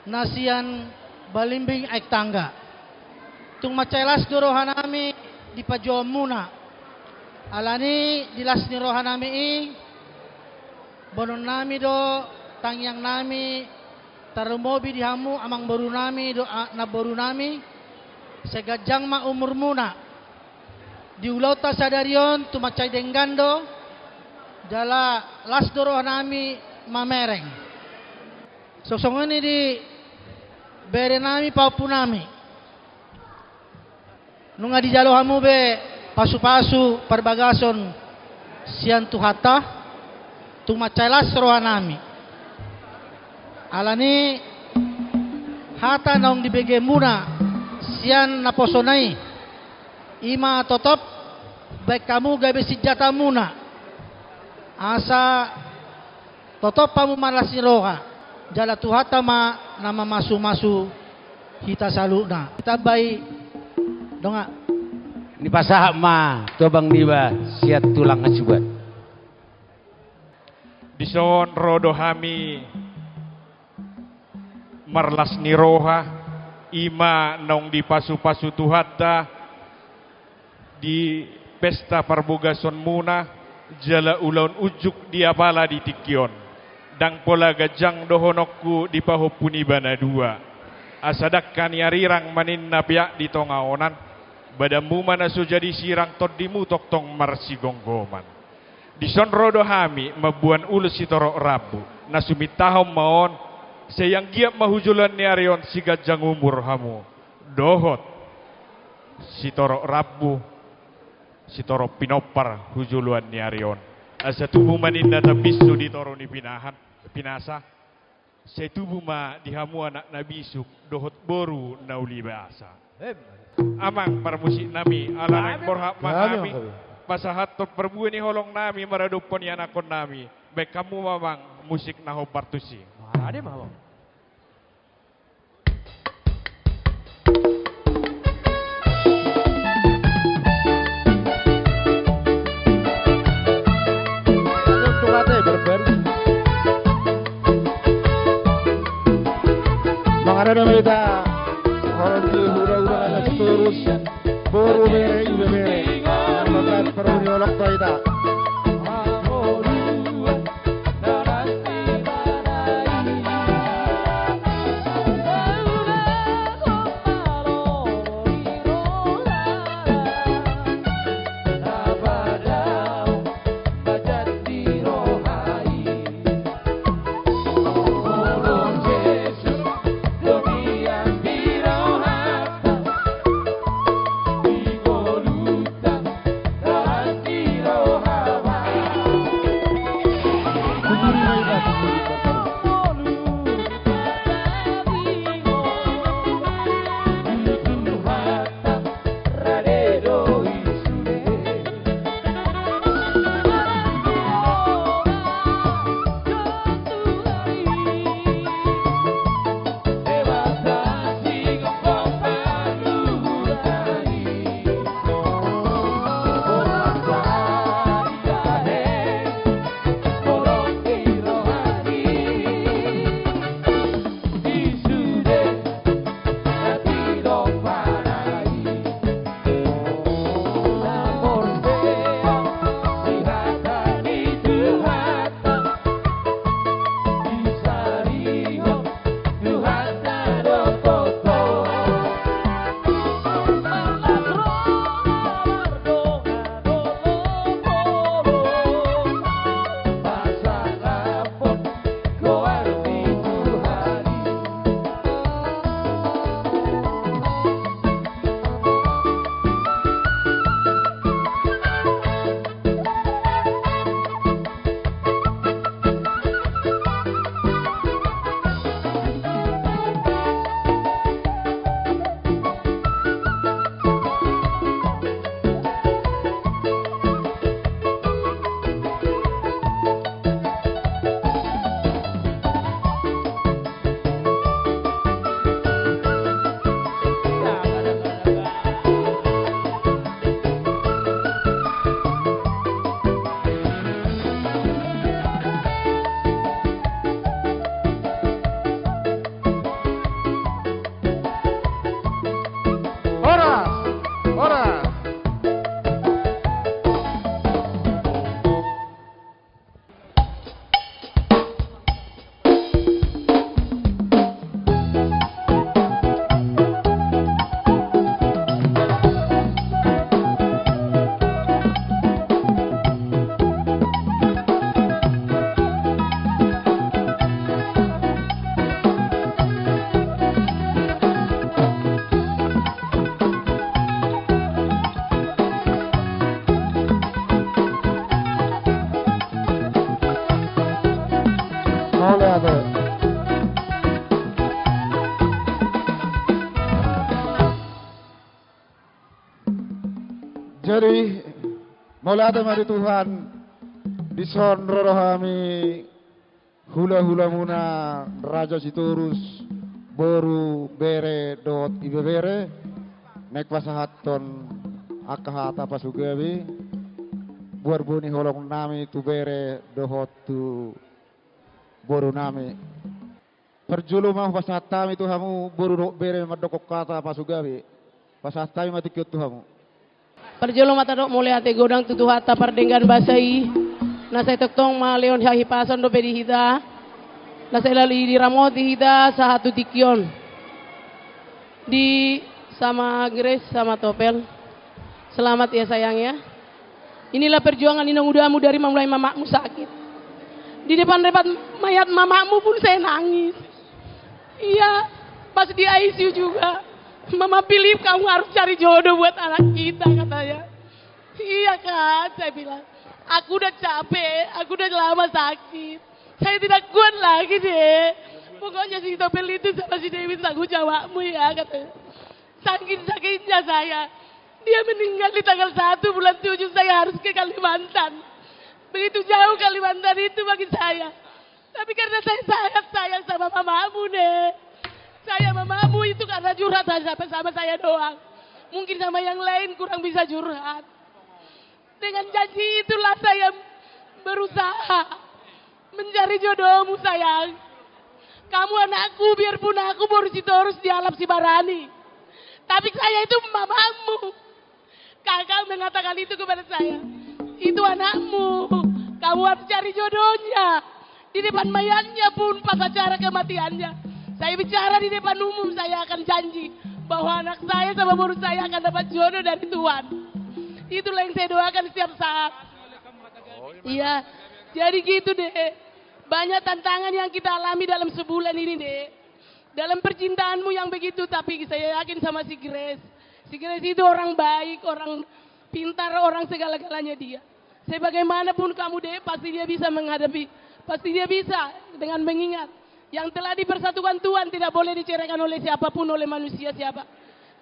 nasian balimbing aik tangga. Tung macelas dorohan nami di pajuam muna. Alani dilas ni rohan nami bonon nami do tangyang nami tarumobi dihamu amang baru nami doa na baru nami segajang ma umur muna di ulauta sadarion tumacay denggando jala las doro nami mamereng sosongon ini di bere nami paupu nami nunga di jalo hamu be pasu-pasu perbagason sian tuhata tumacay las roha nami alani hata naung dibege muna sian naposonai ima totop baik kamu gabe sijata muna asa totop pamu malas roha jala tuhata ma nama masu-masu hita saluna kita bayi donga ni pasahak ma tobang diba siat tulang asubat dison rodo hami marlas niroha ima nong di pasu-pasu tuhata di pesta perbugason muna jala ulaun ujuk dia pala di tikion dang pola gajang dohonokku di pahopuni bana dua asadak kaniarirang maninna piak di tongaonan badamu mana sujadi sirang todimu toktong marsi gonggoman dison rodo hami mabuan ulus sitorok rabu nasumitahom maon sayang giap mahujulan ni arion si gajang umur hamu dohot si torok rabu si torok pinopar hujuluan ni arion asa tubuh maninda tabisu di toro ni pinasa saya tubuh ma dihamu anak nabisuk dohot boru nauli bahasa amang permusik nami ala nang borhak nami pasahat tot perbuan ni holong nami maradupon ni anakon nami baik kamu mamang musik naho partusi Ada mah bang. Mangada kita orang tu hura-hura anak terus boru bere ibu bere makan perlu nyolok kita. Go Mauliate. Jadi Mauliate mari Tuhan dison rohami hula-hula muna Raja Sitorus boru bere dot ibe bere nek pasahaton akahata pasugabi buar buni holong nami tu bere dohot tu boru nami perjulu mah pasatami tu hamu boru bere madokok kata pasugabi pasatami mati kiut tu hamu Perjolo mata dok mulai hati godang tutu hata pardenggan basai nasai tektong ma leon hahi pasan do pedi hida nasai lalu di ramoti hida sahatu tikion di sama Grace sama Topel. Selamat ya sayang ya. Inilah perjuangan inang udamu dari mulai mamamu sakit. Di depan-depan mayat mamamu pun saya nangis. Iya, pas di ICU juga. Mama Philip kamu harus cari jodoh buat anak kita katanya. Iya kan, saya bilang. Aku udah capek, aku udah lama sakit. Saya tidak kuat lagi deh. Pokoknya si Topel itu sama si Dewi tanggung jawabmu ya katanya. Sakit-sakitnya saya. Dia meninggal di tanggal 1 bulan 7 saya harus ke Kalimantan. Begitu jauh Kalimantan itu bagi saya. Tapi karena saya sangat sayang sama mamamu deh. Saya mamamu itu karena curhat sama saya doang. Mungkin sama yang lain kurang bisa curhat. Dengan janji itulah saya berusaha mencari jodohmu sayang. Kamu anakku biarpun aku baru Sitorus di alam Sibarani. Tapi saya itu mamamu. Kakak mengatakan itu kepada saya. Itu anakmu. Kamu harus cari jodohnya. Di depan mayatnya pun pas acara kematiannya. Saya bicara di depan umum, saya akan janji bahwa anak saya sama murid saya akan dapat jodoh dari Tuhan. Itulah yang saya doakan setiap saat. Iya, jadi gitu deh. Banyak tantangan yang kita alami dalam sebulan ini deh. Dalam percintaanmu yang begitu, tapi saya yakin sama si Grace. Si Grace itu orang baik, orang pintar, orang segala-galanya dia. Sebagaimanapun kamu deh, pasti dia bisa menghadapi. Pasti dia bisa dengan mengingat. Yang telah dipersatukan Tuhan tidak boleh diceraikan oleh siapapun, oleh manusia siapa.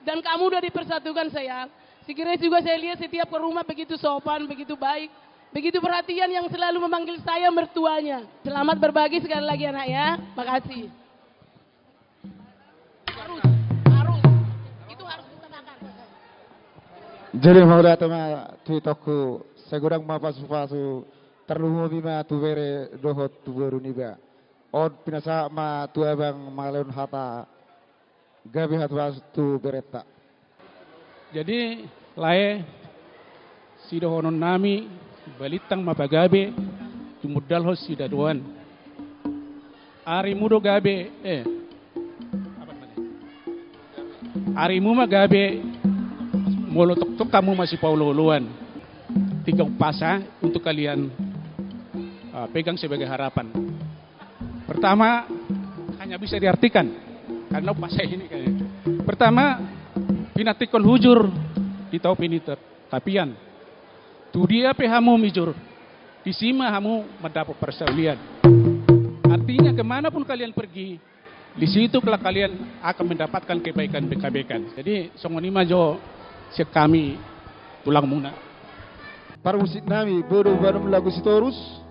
Dan kamu udah dipersatukan sayang. Si Grace juga saya lihat setiap ke rumah begitu sopan, begitu baik. Begitu perhatian yang selalu memanggil saya mertuanya. Selamat berbagi sekali lagi anak ya. Makasih. Jadi Mauliate ma tuitoku segudang ma pasu-pasu terlumu bima tu bere dohot tu boru niba. Od pinasa ma tu abang malun hata gabi hatwas tu bereta. Jadi lae sido honon nami balitang mapagabe tumudal hos sida doan. Ari mudo gabe Ari muma gabe molotok-tok kamu masih paululuan. 3 pasa untuk kalian pegang sebagai harapan. Pertama, hanya bisa diartikan karena pasal ini kayaknya. Pertama, pinatikon hujur di tau piniter tapian. Tu dia pehamu mijur. Di sima hamu mendapat persaulian. Artinya kemanapun kalian pergi, di situ kelak kalian akan mendapatkan kebaikan-kebaikan. Jadi songonima jo siap kami tulang muna. Para musik nami bodoh baru lagu Sitorus.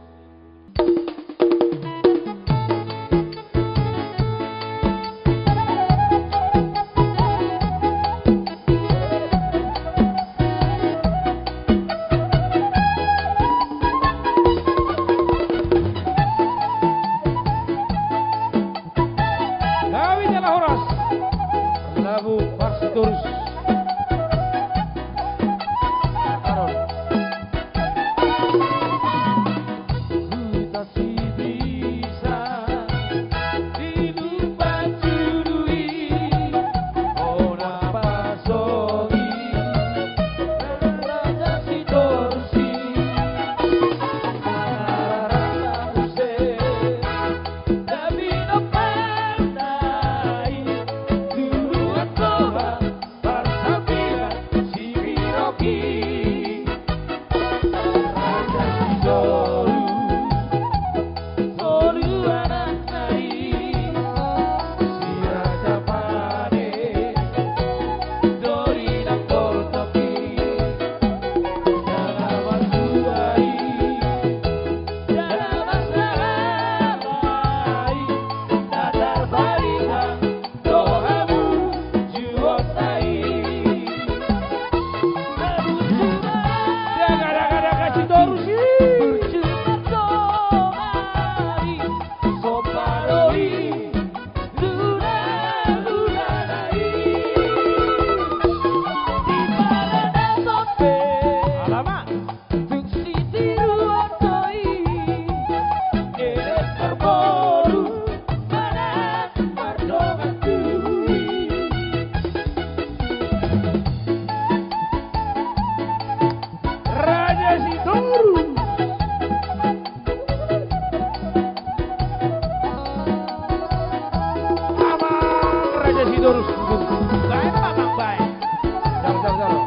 Sidorus. Baik Mamang baik. Jaro.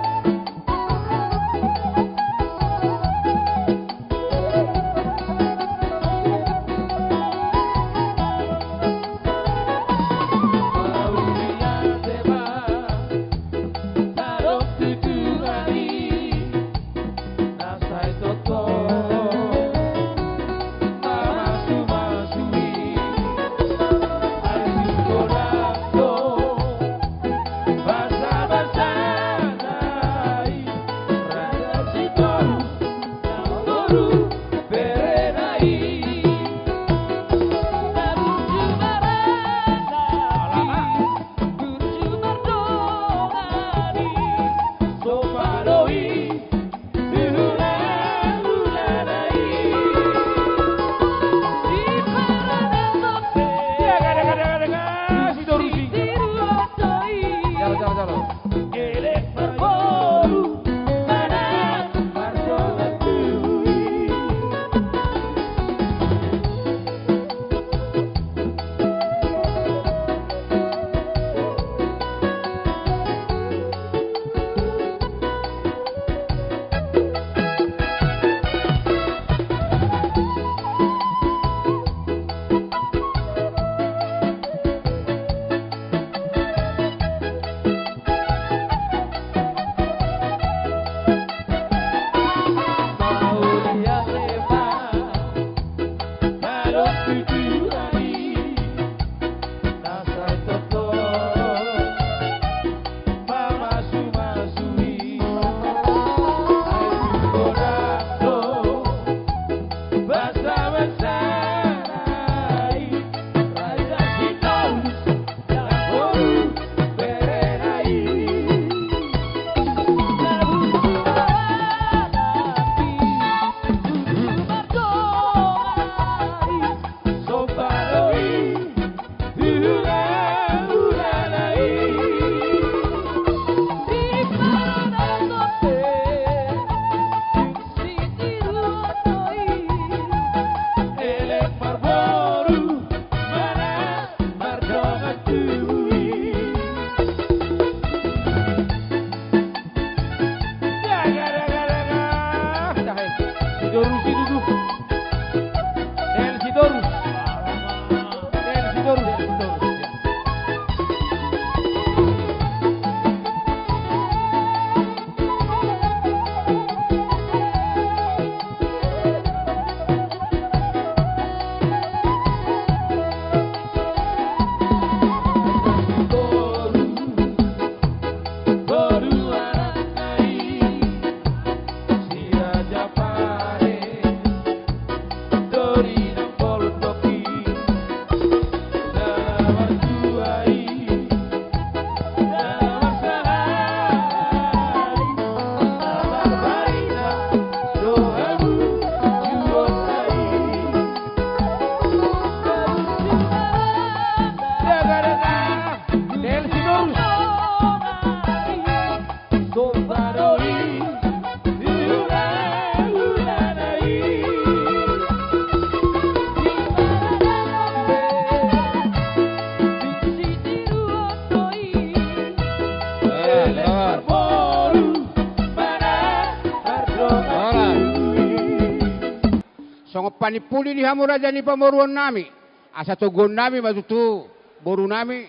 Panipuli di hamuraja ni pamoruan nami. Asa togon nami matutu boru nami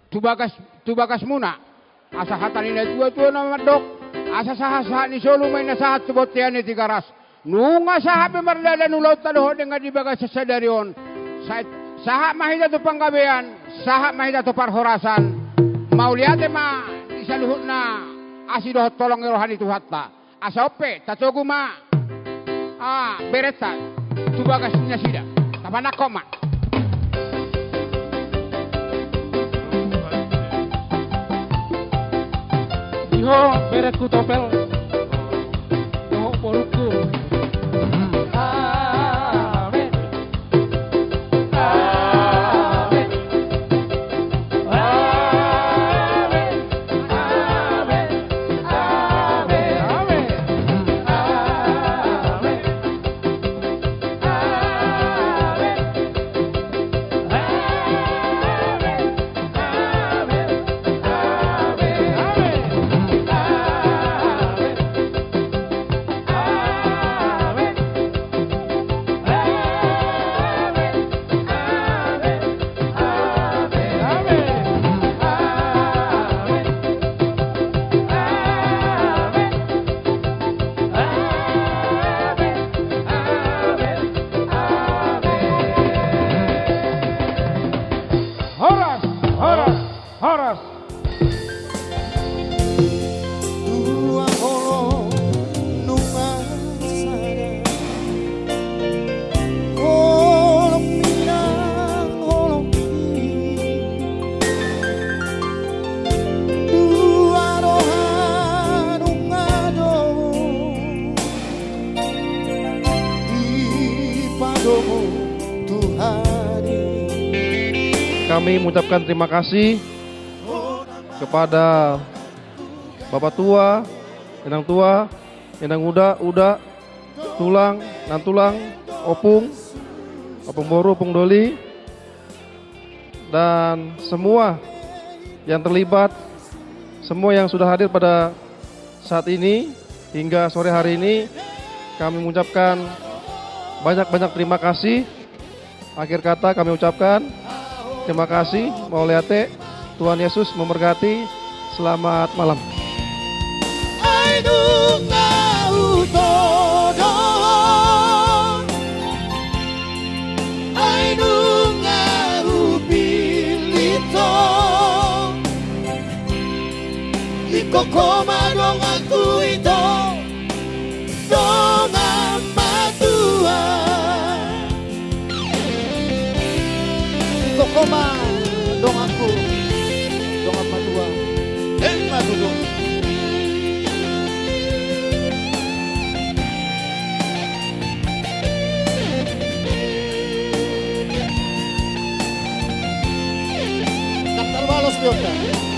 tubagas muna. Asa hatani na tua na madok. Asa saha ni solo may nasahat tubotian ni tigaras. Nunga saha pemardada nulaut taluho dengan dibagas sa sadarion. Saha mahida to panggabean, saha mahida to parhorasan. Mauliate ma isaluhut na asidohot tolong erohani tuhatta. Asa ope tatoguma. Bereta, tubagas niya sida. Tabana koma. Iho, beretku topel. Iho, porukku. Amin. Amin. Amin. Amin. Amin. Amin. ridhomu Tuhan. Kami mengucapkan terima kasih kepada Bapak Tua, Endang Muda, Uda, Tulang, Nantulang, Opung Boru, Opung Doli, dan semua yang terlibat, semua yang sudah hadir pada saat ini hingga sore hari ini. Kami mengucapkan banyak-banyak terima kasih. Akhir kata kami ucapkan terima kasih. Mauliate, Tuhan Yesus memberkati. Selamat malam. Koma dong aku itu dong apa Tuhan. Koma dong aku dong apa Tuhan. Matu dong. Daftar balos biota.